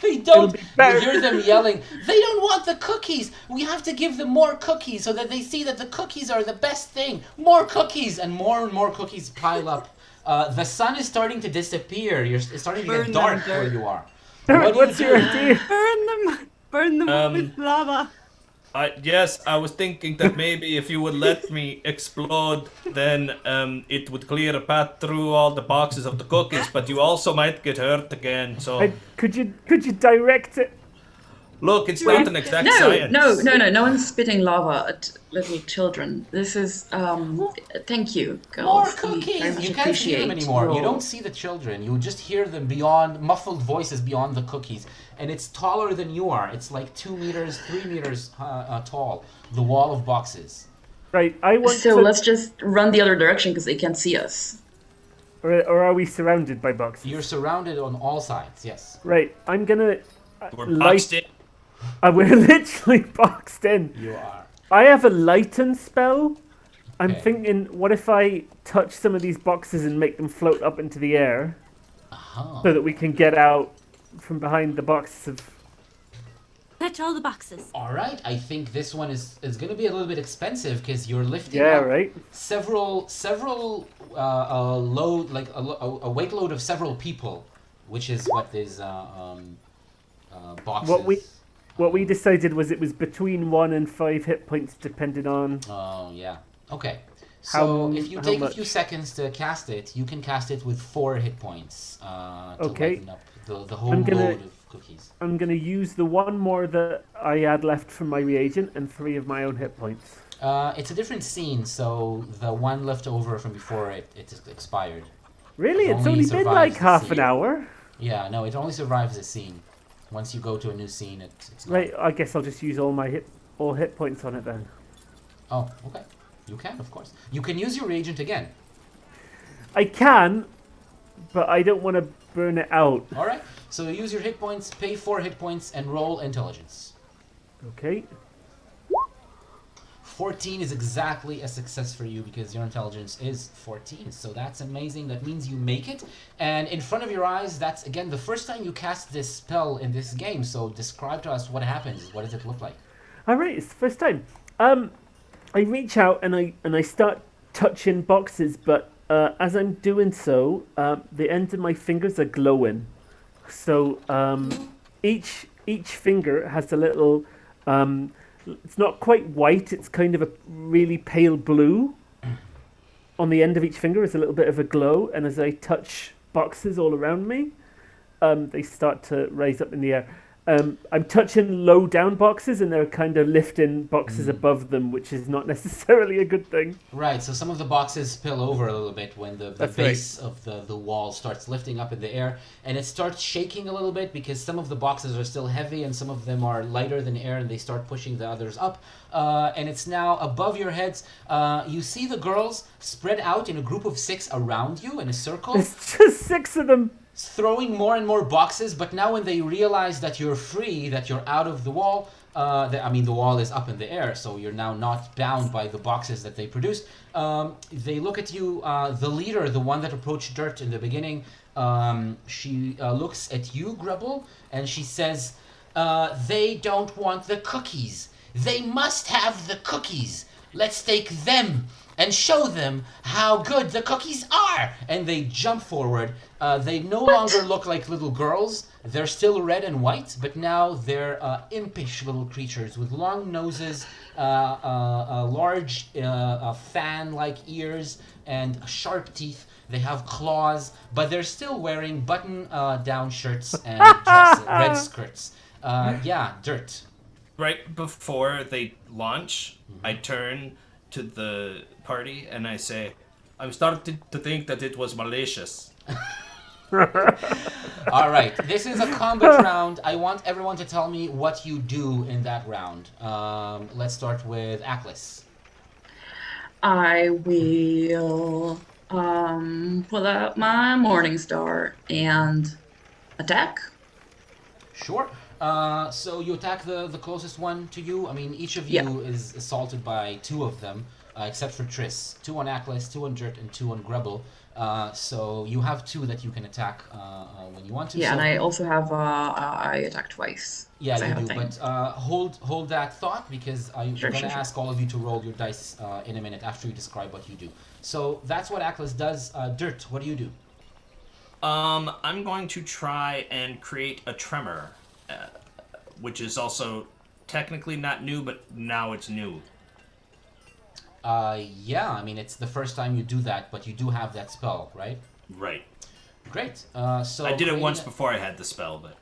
They don't. be better. You hear them yelling. They don't want the cookies. We have to give them more cookies so that they see that the cookies are the best thing. More cookies, and more cookies pile up. The sun is starting to disappear. It's starting to Burn get them, dark Dirt. where you are. Dirt, What do what's you your do? idea? Burn them. Burn them Um, with lava. Yes, I was thinking that maybe if you would let me explode, then it would clear a path through all the boxes of the cookies. But you also might get hurt again. So Could you direct it? look, it's not an exact No, science. no one's spitting lava at little children. This is, thank you, More girls. We very cookies! much You can't see them appreciate anymore. You your- don't see the children. You just hear them beyond, muffled voices beyond the cookies. And it's taller than you are. It's like 2 meters, 3 meters tall. The wall of boxes. Right, I want So to... let's just run the other direction because they can't see us. Or are we surrounded by boxes? You're surrounded on all sides, yes. Right, I'm gonna... We're light- boxed in. We're literally boxed in. You are. I have a lighten spell. I'm Okay. thinking, what if I touch some of these boxes and make them float up into the air Uh-huh. so that we can get out from behind the boxes of... Touch all the boxes. All right, I think this one is going to be a little bit expensive because you're lifting Yeah, up right? several load, like a weight load of several people, which is what is boxes. What we decided was it was between 1 and 5 hit points depending on... Oh, yeah. Okay. How- So if you how take a much? few seconds to cast it, you can cast it with 4 hit points to Okay. lighten up the whole I'm gonna- load of cookies. I'm going to use the 1 more that I had left from my reagent and 3 of my own hit points. It's a different scene, so the one left over from before it is expired. Really? It It's only only been survives like the half scene. an hour? Yeah, no, it only survives a scene. Once you go to a new scene, it's gone. Right, I guess I'll just use all hit points on it then. Oh, okay. You can, of course. You can use your reagent again. I can, but I don't want to burn it out. All right. So you use your hit points, pay 4 hit points, and roll intelligence. Okay. 14 is exactly a success for you because your intelligence is 14. So that's amazing. That means you make it. And in front of your eyes, that's, again, the first time you cast this spell in this game. So describe to us what happens. What does it look like? All right, it's the first time. I reach out and I start touching boxes, but as I'm doing so, the ends of my fingers are glowing. So each finger has a little. It's not quite white. It's kind of a really pale blue. On the end of each finger is a little bit of a glow, and as I touch boxes all around me, they start to rise up in the air. I'm touching low down boxes and they're kind of lifting boxes above them, which is not necessarily a good thing. Right, so some of the boxes spill over a little bit when the That's base of the wall starts lifting up in the air, and it starts shaking a little bit because some of the boxes are still heavy and some of them are lighter than air, and they start pushing the others up. And it's now above your heads. You see the girls spread out in a group of 6 around you in a circle, There's just 6 of them. throwing more and more boxes, but now when they realize that you're free, that you're out of the wall, the wall is up in the air, so you're now not bound by the boxes that they produced. They look at you, the leader, the one that approached Dirt in the beginning, she looks at you, Grubble, and she says, they don't want the cookies. They must have the cookies. Let's take them and show them how good the cookies are. And they jump forward. They no longer look like little girls. They're still red and white, but now they're impish little creatures with long noses, large fan-like ears, and sharp teeth. They have claws, but they're still wearing button-down shirts and red skirts. Dirt. Right before they launch, I turn to the party and I say, I'm starting to think that it was malicious. All right, this is a combat round. I want everyone to tell me what you do in that round. Let's start with Aklis. I will pull out my Morning Star and attack. Sure. So you attack the closest one to you. I mean, each of you is assaulted by 2 of them, except for Triss. 2 on Aklis, 2 on Dirt, and 2 on Grubble. So you have 2 that you can attack when you want to. Yeah, so, and I also have I attack twice. yeah, 'cause I you have do. a But thing. hold that thought because I'm Sure, going to sure. ask all of you to roll your dice in a minute after you describe what you do. So that's what Aklis does. Dirt, what do you do? I'm going to try and create a tremor which is also technically not new, but now it's new. Yeah, I mean, it's the first time you do that, but you do have that spell, right? Right. Great. So I did it once creating before I had the spell, but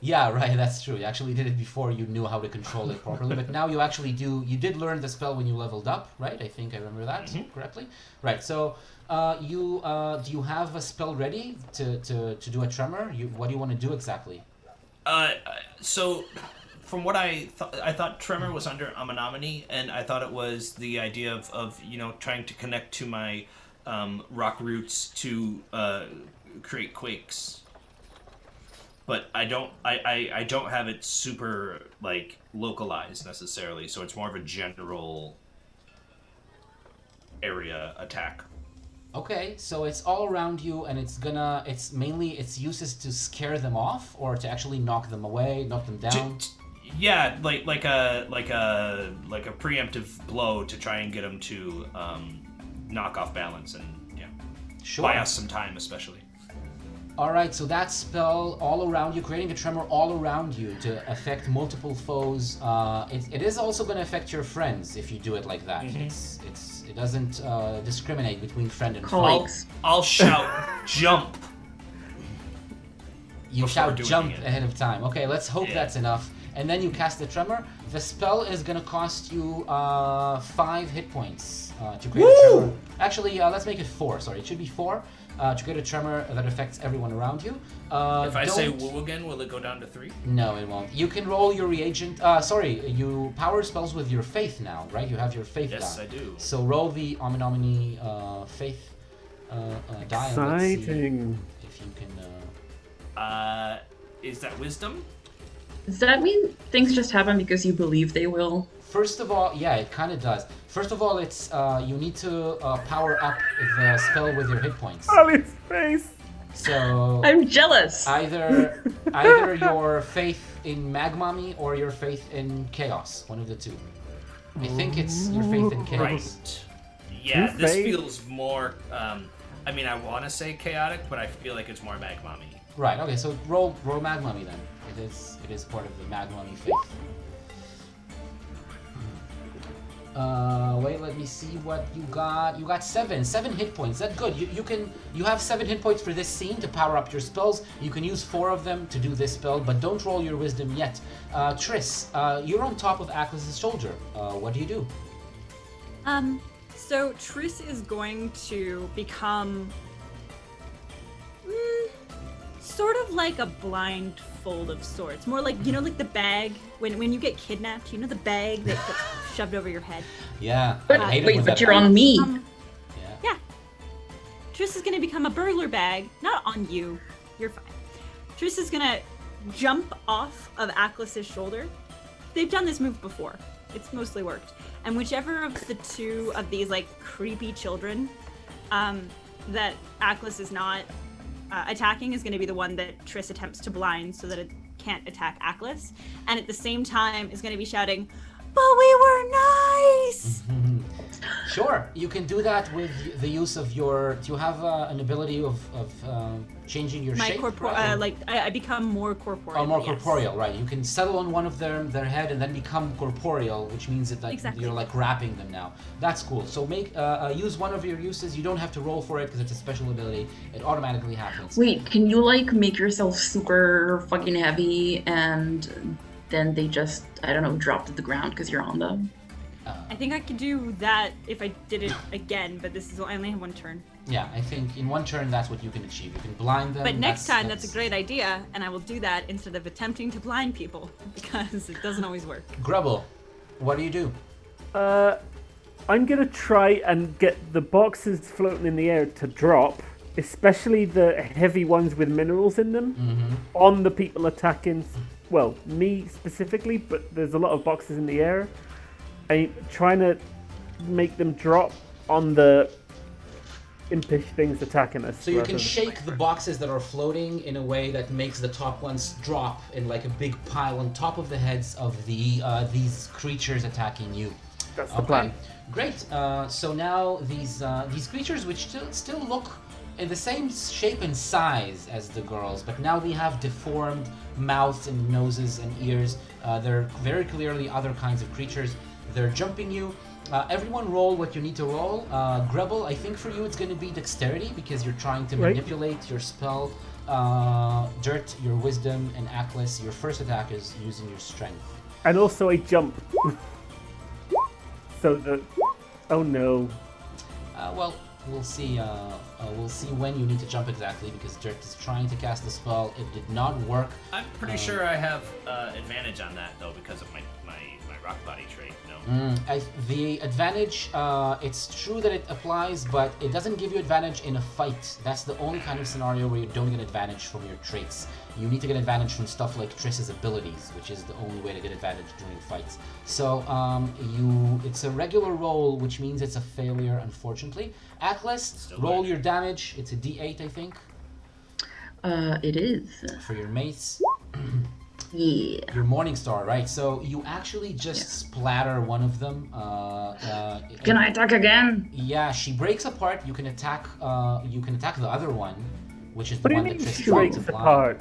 Yeah, right, that's true. You actually did it before you knew how to control it properly, but now you actually do. You did learn the spell when you leveled up, right? I think I remember that correctly. Right, so do you have a spell ready to do a tremor? What do you want to do exactly? so from what I thought tremor was under Amenominee, and I thought it was the idea of trying to connect to my rock roots to create quakes. But I don't have it super like localized necessarily, so it's more of a general area attack. Okay, so it's all around you, and it's mainly its use is to scare them off, or to actually knock them away, knock them down. Yeah, like a preemptive blow to try and get them to knock off balance and Sure. buy us some time, especially. All right, so that spell all around you, creating a tremor all around you to affect multiple foes. It is also going to affect your friends if you do it like that. It doesn't discriminate between friend and foe. Colleagues. I'll shout jump. You before shout doing jump it. ahead of time. Okay, let's hope Yeah. that's enough. And then you cast the tremor. The spell is going to cost you 5 hit points to create a tremor. Actually, let's make it 4. Sorry, it should be 4. To create a tremor that affects everyone around you. If I say don't- woo again, will it go down to 3? No, it won't. You can roll your reagent. You power spells with your faith now, right? You have your faith Yes, die. I do. So roll the Ominominee faith die. And let's see Exciting. if you can. Is that wisdom? Does that mean things just happen because you believe they will? First of all, yeah, it kind of does. First of all, it's you need to power up the spell with your hit points. Ali's face. So I'm jealous. either your faith in Magmami or your faith in chaos, one of the two. I think it's your faith in chaos. Right. Yeah, Two this faith? feels more. I mean, I want to say chaotic, but I feel like it's more Magmami. Right. Okay. So roll Magmami then. It is part of the Magmami faith. Wait. Let me see what you got. You got 7 hit points. That's good. You have 7 hit points for this scene to power up your spells. You can use 4 of them to do this spell, but don't roll your wisdom yet. Tris, you're on top of Atlas's shoulder. What do you do? So Triss is going to become sort of like a blindfold of sorts. More like, like the bag when you get kidnapped, the bag that gets shoved over your head. Yeah. But I hate it wait, when but that you're on happens. me. Yeah. Triss is going to become a burglar bag, not on you. You're fine. Triss is going to jump off of Atlas's shoulder. They've done this move before. It's mostly worked. And whichever of the two of these like creepy children that Atlas is not attacking is going to be the one that Triss attempts to blind so that it can't attack Atlas. And at the same time is going to be shouting, "But we were nice!" Sure, you can do that with the use of your. Do you have an ability of changing your My shape? I become more corporeal. Oh, more yes. corporeal, right? You can settle on one of their head and then become corporeal, which means that Exactly. you're like wrapping them now. That's cool. So use one of your uses. You don't have to roll for it because it's a special ability. It automatically happens. Wait, can you like make yourself super fucking heavy and then they just, I don't know, drop to the ground because you're on them? I think I could do that if I did it again, but I only have one turn. Yeah, I think in one turn that's what you can achieve. You can blind them. But next time, that's a great idea, and I will do that instead of attempting to blind people, because it doesn't always work. Grubble, what do you do? I'm gonna try and get the boxes floating in the air to drop, especially the heavy ones with minerals in them, on the people attacking. Well, me specifically, but there's a lot of boxes in the air. I'm trying to make them drop on the impish things attacking us. So you rather can than- shake the boxes that are floating in a way that makes the top ones drop in like a big pile on top of the heads of these creatures attacking you. That's the plan. Great. So now these creatures, which still look in the same shape and size as the girls, but now they have deformed mouths and noses and ears. They're very clearly other kinds of creatures. They're jumping you. Everyone roll what you need to roll. Grebel, I think for you it's going to be dexterity because you're trying to manipulate your spell. Dirt, your wisdom, and Atlas, your first attack is using your strength. And also I jump. So the... Oh no. Well, we'll see. We'll see when you need to jump exactly because Dirt is trying to cast the spell. It did not work. I'm pretty sure I have advantage on that though because of my rock body trait. No. The advantage, it's true that it applies, but it doesn't give you advantage in a fight. That's the only kind of scenario where you don't get advantage from your traits. You need to get advantage from stuff like Triss's abilities, which is the only way to get advantage during fights. So it's a regular roll, which means it's a failure, unfortunately. Atlas, roll your damage. It's a D8, I think. It is. For your mace. Yeah. Your Morningstar, right? So you actually just splatter one of them. Can I attack again? Yeah, she breaks apart. You can attack. You can attack the other one, which is the What do you one mean that Triss she tried breaks to blind.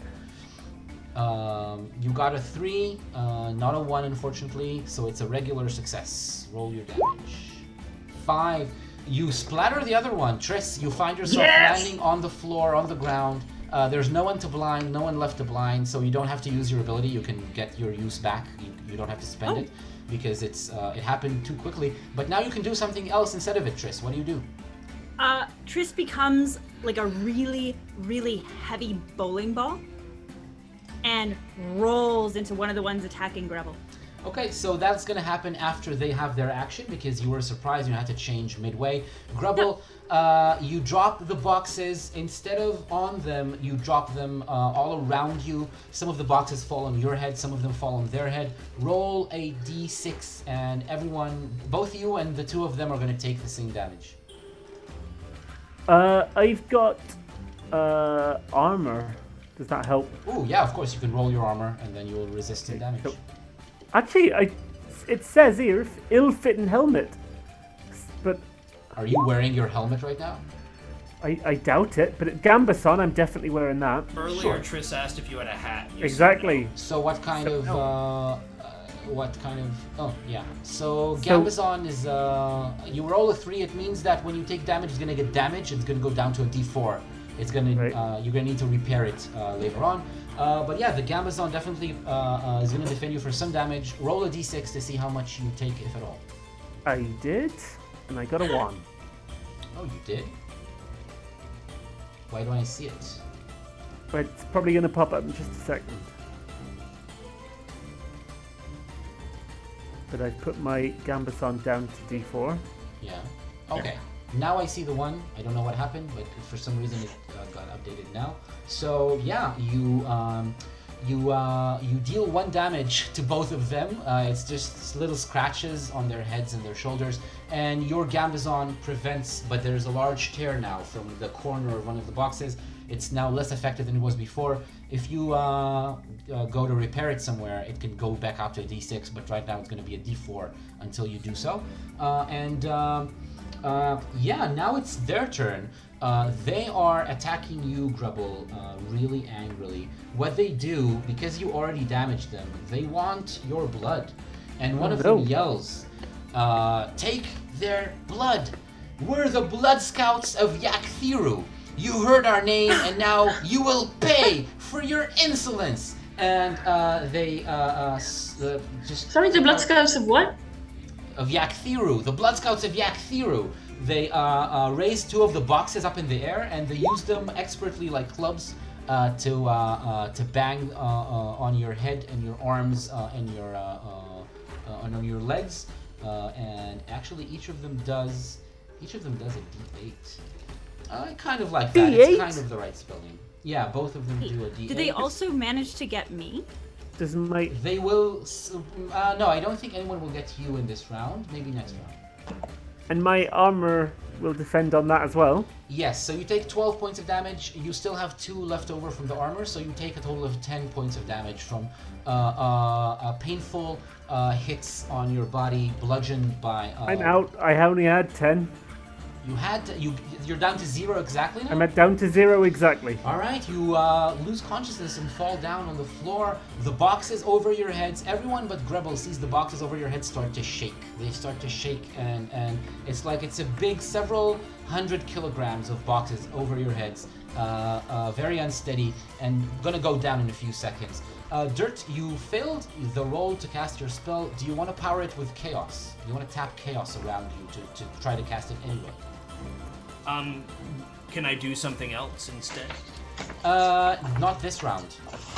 apart? You got a 3, not a 1, unfortunately. So it's a regular success. Roll your damage. 5. You splatter the other one, Triss. You find yourself landing on the floor, on the ground. There's no one to blind, no one left to blind, so you don't have to use your ability. You can get your use back. You don't have to spend it because it happened too quickly. But now you can do something else instead of it, Triss. What do? Triss becomes like a really, really heavy bowling ball and rolls into one of the ones attacking Grebel. Okay, so that's going to happen after they have their action because you were surprised you had to change midway. Grebel, you drop the boxes. Instead of on them, you drop them all around you. Some of the boxes fall on your head, some of them fall on their head. Roll a d6 and everyone, both you and the two of them are going to take the same damage. I've got armor. Does that help? Ooh, yeah, of course you can roll your armor and then you will resist some damage. Cool. Actually, it says here, ill-fitting helmet. But are you wearing your helmet right now? I doubt it, but at Gambason, I'm definitely wearing that. Earlier, Triss asked if you had a hat. Exactly. So what kind of... Oh, yeah. So Gambazon is... you roll a 3, it means that when you take damage, it's going to get damage. It's going to go down to a d4. It's going to... you're going to need to repair it later on. But yeah, the Gambazon definitely is going to defend you for some damage. Roll a d6 to see how much you take, if at all. I did, and I got a 1. Oh, you did? Why don't I see it? But it's probably going to pop up in just a second. But I've put my Gambason down to d4. Yeah. Okay. Now I see the 1. I don't know what happened, but for some reason it got updated now. So yeah, you deal 1 damage to both of them. It's just little scratches on their heads and their shoulders, and your Gambazon prevents. But there's a large tear now from the corner of one of the boxes. It's now less effective than it was before. If you go to repair it somewhere, it can go back out to a d6, but right now it's going to be a d4 until you do so. Yeah, now it's their turn. They are attacking you, Grubble, really angrily. What they do, because you already damaged them, they want your blood. And one of them yells, take their blood. We're the Blood Scouts of Yakthiru. You heard our name, and now you will pay for your insolence. And they just... Sorry, the Blood Scouts of what? Of Yakthiru, the Blood Scouts of Yakthiru. They raised 2 of the boxes up in the air, and they used them expertly like clubs to bang on your head and your arms and on your legs. And actually, each of them does a D8. I kind of like that. D8? It's kind of the right spelling. Yeah, both of them do a D8. Did they also manage to get me? Does my... They will... no, I don't think anyone will get you in this round. Maybe next round. And my armor will defend on that as well? Yes, so you take 12 points of damage. You still have 2 left over from the armor, so you take a total of 10 points of damage from painful hits on your body, bludgeoned by... I'm out. I only had 10. You're down to 0 exactly now? I'm at down to 0 exactly. All right, you lose consciousness and fall down on the floor. The boxes over your heads, everyone but Grebel sees the boxes over your heads start to shake. They start to shake, and it's like it's a big, several hundred kilograms of boxes over your heads. Very unsteady and gonna go down in a few seconds. Dirt, you failed the roll to cast your spell. Do you want to power it with chaos? Do you want to tap chaos around you to try to cast it anyway? Can I do something else instead? Not this round.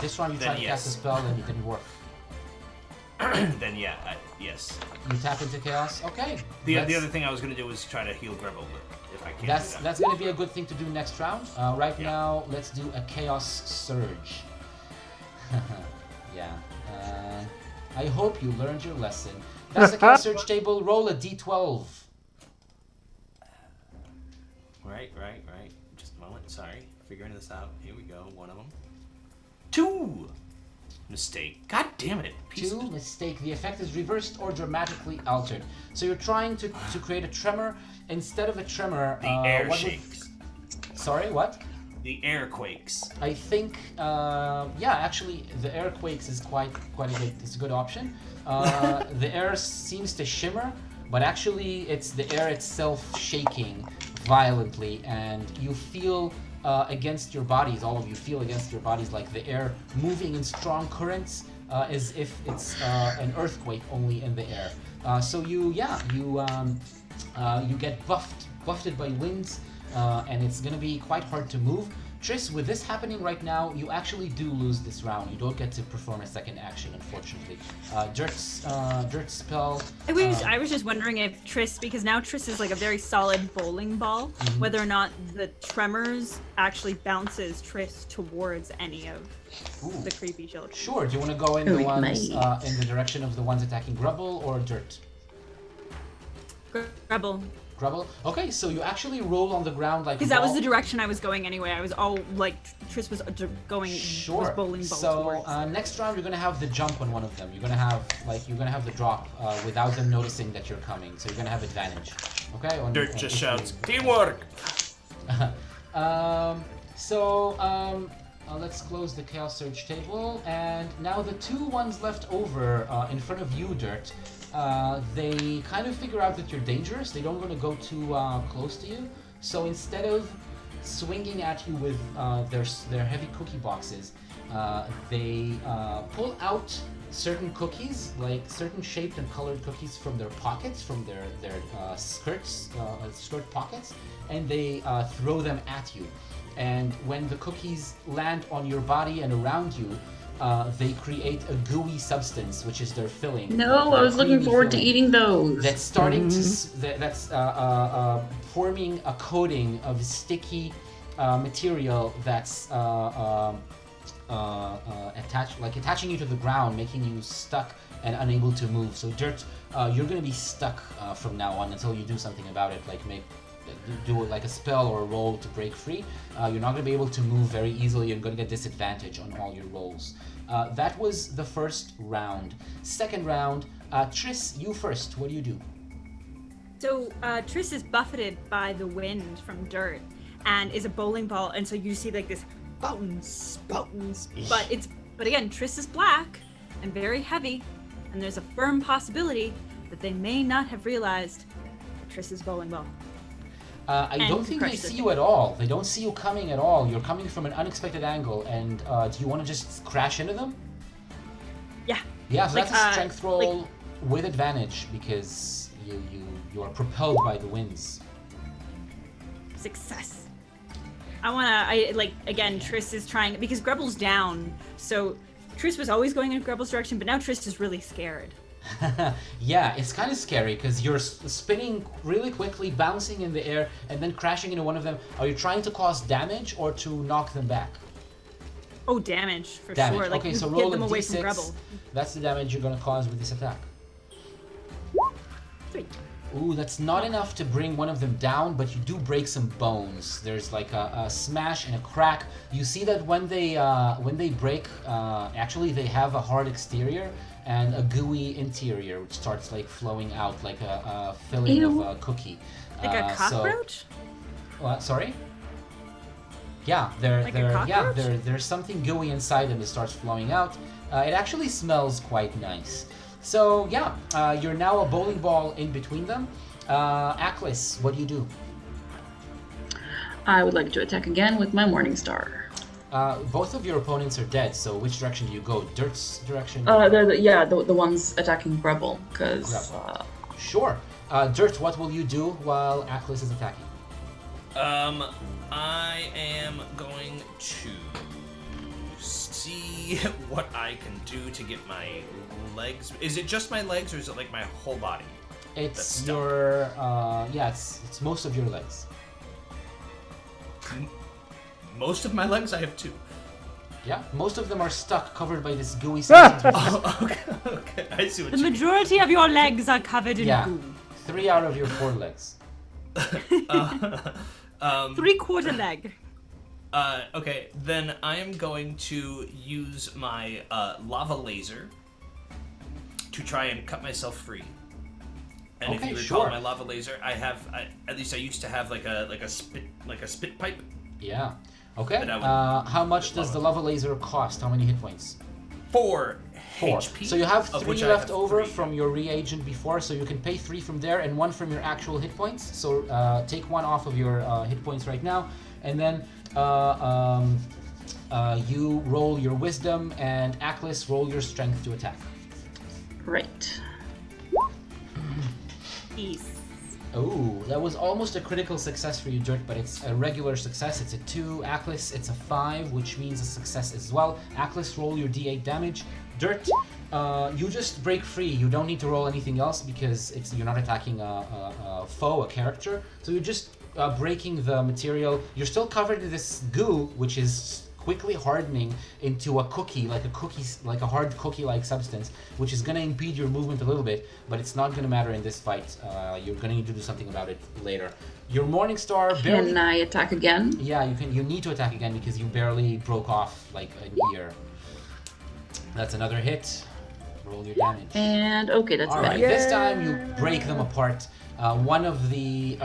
This round you Then tried to cast a yes. spell and it didn't work. Then yeah, yes. You tap into chaos? Okay. The That's- other thing I was gonna do was try to heal Grebel, but if I can't That's do that. that's gonna be a good thing to do next round. Right Yeah. now, let's do a chaos surge. Yeah. I hope you learned your lesson. That's the chaos surge table. Roll a d12. Right. Just a moment. Sorry, figuring this out. Here we go. One of them. 2. Mistake. God damn it. Piece Two, of- mistake. The effect is reversed or dramatically altered. So you're trying to create a tremor. Instead of a tremor, The air what would- shakes. Sorry, what? The air quakes. I think, actually, the air quakes is quite a good. It's a good option. The air seems to shimmer, but actually, it's the air itself shaking violently, and you feel against your bodies. All of you feel against your bodies like the air moving in strong currents, as if it's an earthquake only in the air. So you get buffeted by winds. And it's going to be quite hard to move. Triss, with this happening right now, you actually do lose this round. You don't get to perform a second action, unfortunately. Dirt's spell. I was just wondering if Triss, because now Triss is like a very solid bowling ball, whether or not the tremors actually bounces Triss towards any of the creepy children. Sure. Do you want to go in Oh, the it ones might. in the direction of the ones attacking Grubble or Dirt? Rebel. Grubble. Okay, so you actually roll on the ground like. Because that was ball. the direction I was going anyway. I was all like, Triss was going, Sure. was bowling ball So towards. next round you're gonna have the jump on one of them. You're gonna have the drop without them noticing that you're coming. So you're gonna have advantage. Okay. Dirt just shouts, "Teamwork!" Let's close the Chaos Surge table, and now the two ones left over in front of you, Dirt. They kind of figure out that you're dangerous. They don't want to go too close to you. So instead of swinging at you with their heavy cookie boxes, they pull out certain cookies, like certain shaped and colored cookies from their pockets, from their skirt pockets, and they throw them at you. And when the cookies land on your body and around you, they create a gooey substance, which is their filling. No, I was looking forward to eating those. That's starting that's forming a coating of sticky material that's attaching you to the ground, making you stuck and unable to move. So Dirt, you're gonna be stuck from now on until you do something about it, like do like a spell or a roll to break free. You're not going to be able to move very easily. You're going to get disadvantage on all your rolls. That was the first round. Second round, Triss, you first. What do you do? So Triss is buffeted by the wind from Dirt and is a bowling ball, and so you see like this bounce. But again, Triss is black and very heavy, and there's a firm possibility that they may not have realized that Triss is bowling ball. I don't think they crush see the you at all. They don't see you coming at all. You're coming from an unexpected angle, and do you want to just crash into them? Yeah. Yeah, so Like, that's a strength roll with advantage because you are propelled by the winds. Success. Again, Triss is trying, because Grebbel's down, so Triss was always going in Grebbel's direction, but now Triss is really scared. Yeah, it's kind of scary because you're spinning really quickly, bouncing in the air, and then crashing into one of them. Are you trying to cause damage or to knock them back? Oh, damage, for Damage. sure. Like, Okay, you so get roll them a away d6. from Grebbel. That's the damage you're going to cause with this attack. 3. Ooh, that's not enough to bring one of them down, but you do break some bones. There's like a smash and a crack. You see that when they break, actually they have a hard exterior and a gooey interior, which starts like flowing out like a filling Ew. of a cookie. Like a So- cockroach? What? Sorry? Yeah, Like a cockroach? there's something gooey inside them that starts flowing out. It actually smells quite nice. So yeah, you're now a bowling ball in between them. Aklis, what do you do? I would like to attack again with my Morning Star. Both of your opponents are dead, so which direction do you go? Dirt's direction? The ones attacking Grubble, because Sure. Dirt, what will you do while Aklis is attacking? I am going to see what I can do to get my legs. Is it just my legs, or is it like my whole body? That's It's stuck. your it's most of your legs. Most of my legs, I have 2. Yeah, most of them are stuck, covered by this gooey substance. Oh, okay, I see what The you mean. majority of your legs are covered in Yeah, goo. 3 out of your 4 legs. 3/4 leg. Okay, then I am going to use my lava laser to try and cut myself free. And Okay, if you recall, sure. my lava laser, at least I used to have like a spit pipe. Yeah. Okay. But I would- How much does the lava laser cost? How many hit points? 4 4. HP. So you have of 3 which I left have over 3. from your reagent before, so you can pay 3 from there and 1 from your actual hit points. So take 1 off of your hit points right now, and then you roll your wisdom, and Aklis, roll your strength to attack. Great. Peace. Oh, that was almost a critical success for you, Dirt, but it's a regular success. It's a 2. Aklis, it's a 5, which means a success as well. Aklis, roll your d8 damage. Dirt, you just break free. You don't need to roll anything else because you're not attacking a foe, a character. So you're just breaking the material. You're still covered in this goo, which is quickly hardening into a cookie, like a hard cookie-like substance, which is going to impede your movement a little bit, but it's not going to matter in this fight. You're going to need to do something about it later. Your Morning Star barely... Can I attack again? Yeah, you need to attack again because you barely broke off like an ear. That's another hit. Roll your damage. And okay, that's All right, better. this time you break them apart. One of the...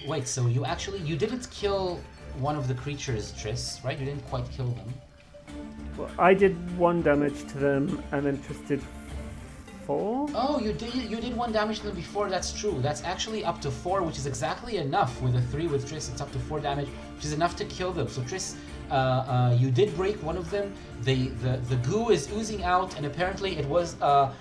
wait, so you didn't kill one of the creatures, Triss, right? You didn't quite kill them. Well, I did 1 damage to them, and then Triss did 4. Oh, you did 1 damage to them before, that's true. That's actually up to 4, which is exactly enough. With a 3 with Triss, it's up to 4 damage, which is enough to kill them. So Triss, you did break one of them. The goo is oozing out, and apparently it was a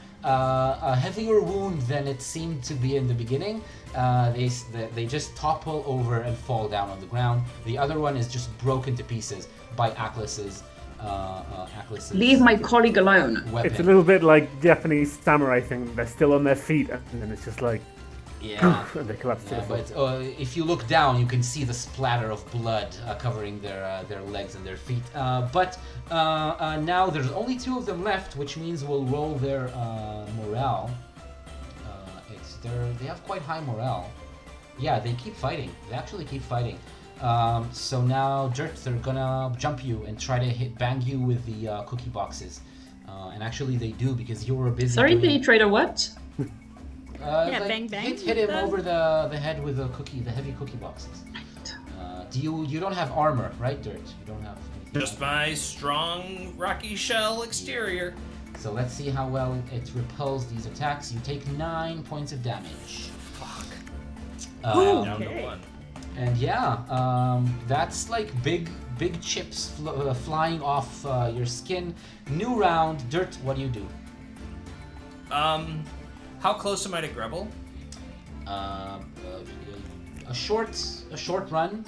heavier wound than it seemed to be in the beginning. They just topple over and fall down on the ground. The other one is just broken to pieces by Aklis's Leave my colleague alone. weapon. It's a little bit like Japanese samurai thing. They're still on their feet, and then it's just like, Yeah. and they collapse to Yeah, the floor. but if you look down, you can see the splatter of blood covering their legs and their feet. But now there's only 2 of them left, which means we'll roll their morale. They have quite high morale. Yeah, they keep fighting. They actually keep fighting. So now, Dirt, they're gonna jump you and try to bang you with the cookie boxes. And actually, they do because you were busy. Sorry, doing- the trader what? Yeah, bang, bang Hit him with over the head with the heavy cookie boxes. You don't have armor, right, Dirt? You don't have. anything Just like my strong rocky shell exterior. that. So let's see how well it repels these attacks. You take 9 points of damage. Fuck. Um, Down to Okay. 1. And yeah, that's like big chips flying off your skin. New round, Dirt. What do you do? How close am I to Grebel? A short run.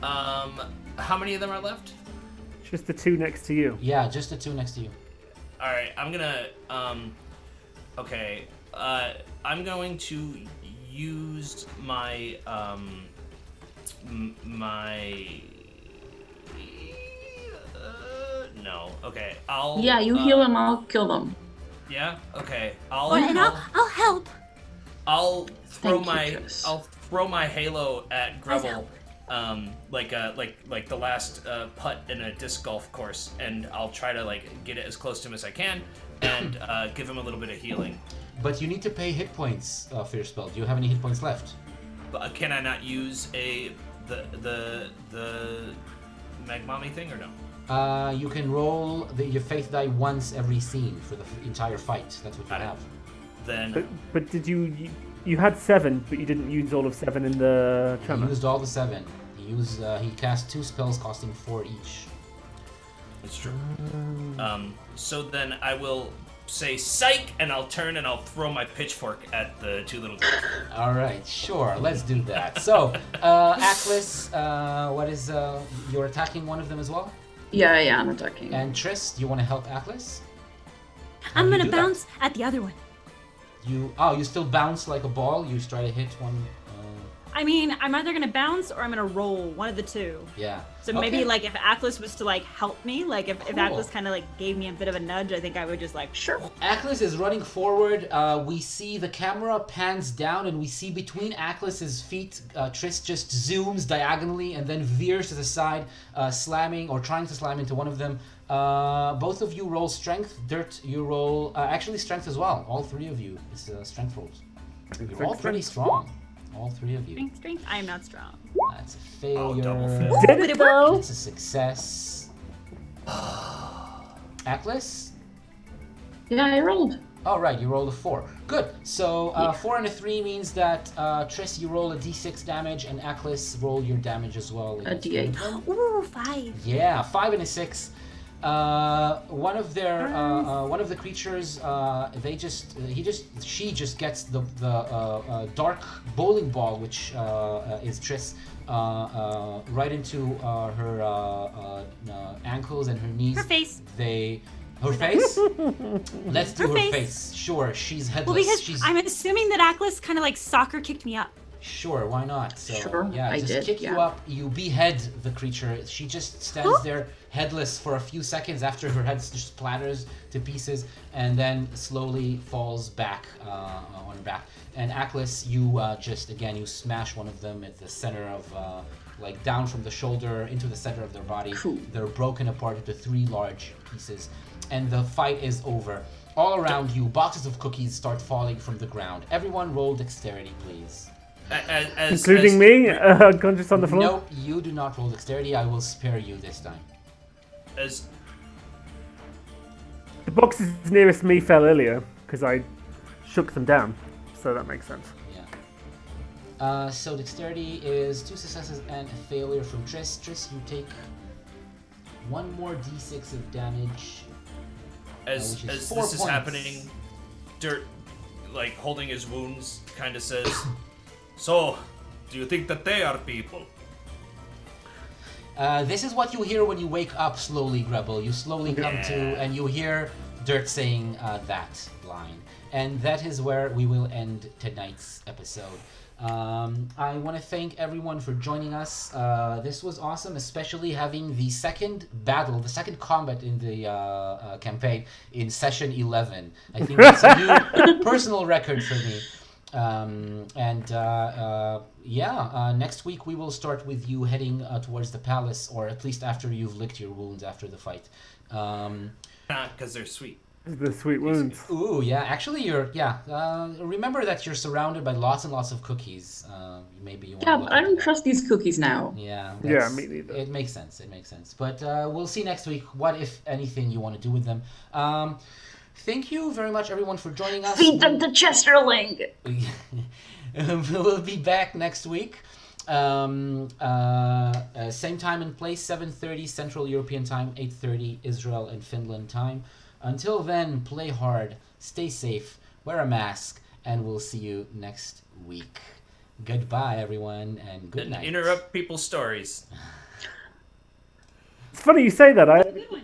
How many of them are left? Just the 2 next to you. Yeah, just the 2 next to you. All right, I'm gonna. Okay. I'm going to use my no. Okay, I'll. Yeah, you heal them, I'll kill them. Yeah. Okay. And I'll help. I'll throw Thank you, Tris. I'll throw my halo at Please Grubble, like the last putt in a disc golf course, and I'll try to like get it as close to him as I can, and give him a little bit of healing. But you need to pay hit points for your spell. Do you have any hit points left? But can I not use the Magmami thing or no? You can roll your faith die once every scene for the entire fight. That's what you Got it. have. Then But did you had 7, but you didn't use all of 7 in the He tremor? used all the 7. He cast 2 spells costing 4 each. it's true. So then I will say psych, and I'll turn and I'll throw my pitchfork at the 2 little girls. All right, sure, let's do that. So, Atlas, what is you're attacking one of them as well? Yeah, I'm attacking. And Triss, do you want to help Atlas? I'm do you gonna do that? bounce at the other one. You still bounce like a ball. You try to hit one. I mean, I'm either gonna bounce or I'm gonna roll, one of the two. Yeah. So maybe Okay. like if Atlas was to like help me, like if Cool. Atlas kind of like gave me a bit of a nudge, I think I would just like Sure. Atlas is running forward. We see the camera pans down, and we see between Atlas's feet, Triss just zooms diagonally and then veers to the side, slamming or trying to slam into one of them. Both of you roll strength. Dirt, you roll actually strength as well. All 3 of you. It's strength rolls. You're all pretty strong. All 3 of you. strength. I am not strong. That's a failure. double fail. Did it though? It's a success. Atlas? Yeah, I rolled. All right, you rolled a 4. Good. So 4 and a 3 means that Triss, you roll a d6 damage, and Atlas, roll your damage as well. A D8. Ooh, 5. Yeah, 5 and a 6. One of the creatures, she just gets the dark bowling ball, which is Triss, right into her ankles and her knees. Her face. Her face? Let's do Her her face. face. Sure, she's headless. Well, because she's I'm assuming that Atlas kind of like soccer kicked me up. Sure, why not? So, Sure, yeah, I just did, kick you yeah. up, you behead the creature. She just stands there headless for a few seconds after her head just splatters to pieces and then slowly falls back on her back. And Atlas, you you smash one of them at the center of, like down from the shoulder into the center of their body. Cool. They're broken apart into 3 large pieces. And the fight is over. All around you, boxes of cookies start falling from the ground. Everyone roll dexterity, please. Including me, unconscious on the floor? No, you do not roll dexterity. I will spare you this time. As The boxes nearest me fell earlier because I shook them down, so that makes sense. Yeah. So dexterity is 2 successes and a failure from Triss. Triss, you take 1 more d6 of damage. as which is as 4 this is points. happening, Dirt, like holding his wounds, kind of says, "So, do you think that they are people?" This is what you hear when you wake up slowly, Grebel. You slowly come to, and you hear Dirt saying that line. And that is where we will end tonight's episode. I want to thank everyone for joining us. This was awesome, especially having the second battle, the second combat in the campaign in session 11. I think that's a new personal record for me. Next week we will start with you heading towards the palace, or at least after you've licked your wounds after the fight. Because they're sweet. The sweet wounds. Ooh, yeah. Actually, remember that you're surrounded by lots and lots of cookies. Maybe you want Yeah, to look I into don't that. trust these cookies now. Yeah. Yeah, that's- me neither. It makes sense. It makes sense. But we'll see next week what, if anything, you want to do with them. Thank you very much, everyone, for joining us. Feed them to Chesterling! We'll be back next week. Same time and place, 7:30 Central European Time, 8:30 Israel and Finland time. Until then, play hard, stay safe, wear a mask, and we'll see you next week. Goodbye, everyone, and good And night. interrupt people's stories. It's funny you say that. Good one.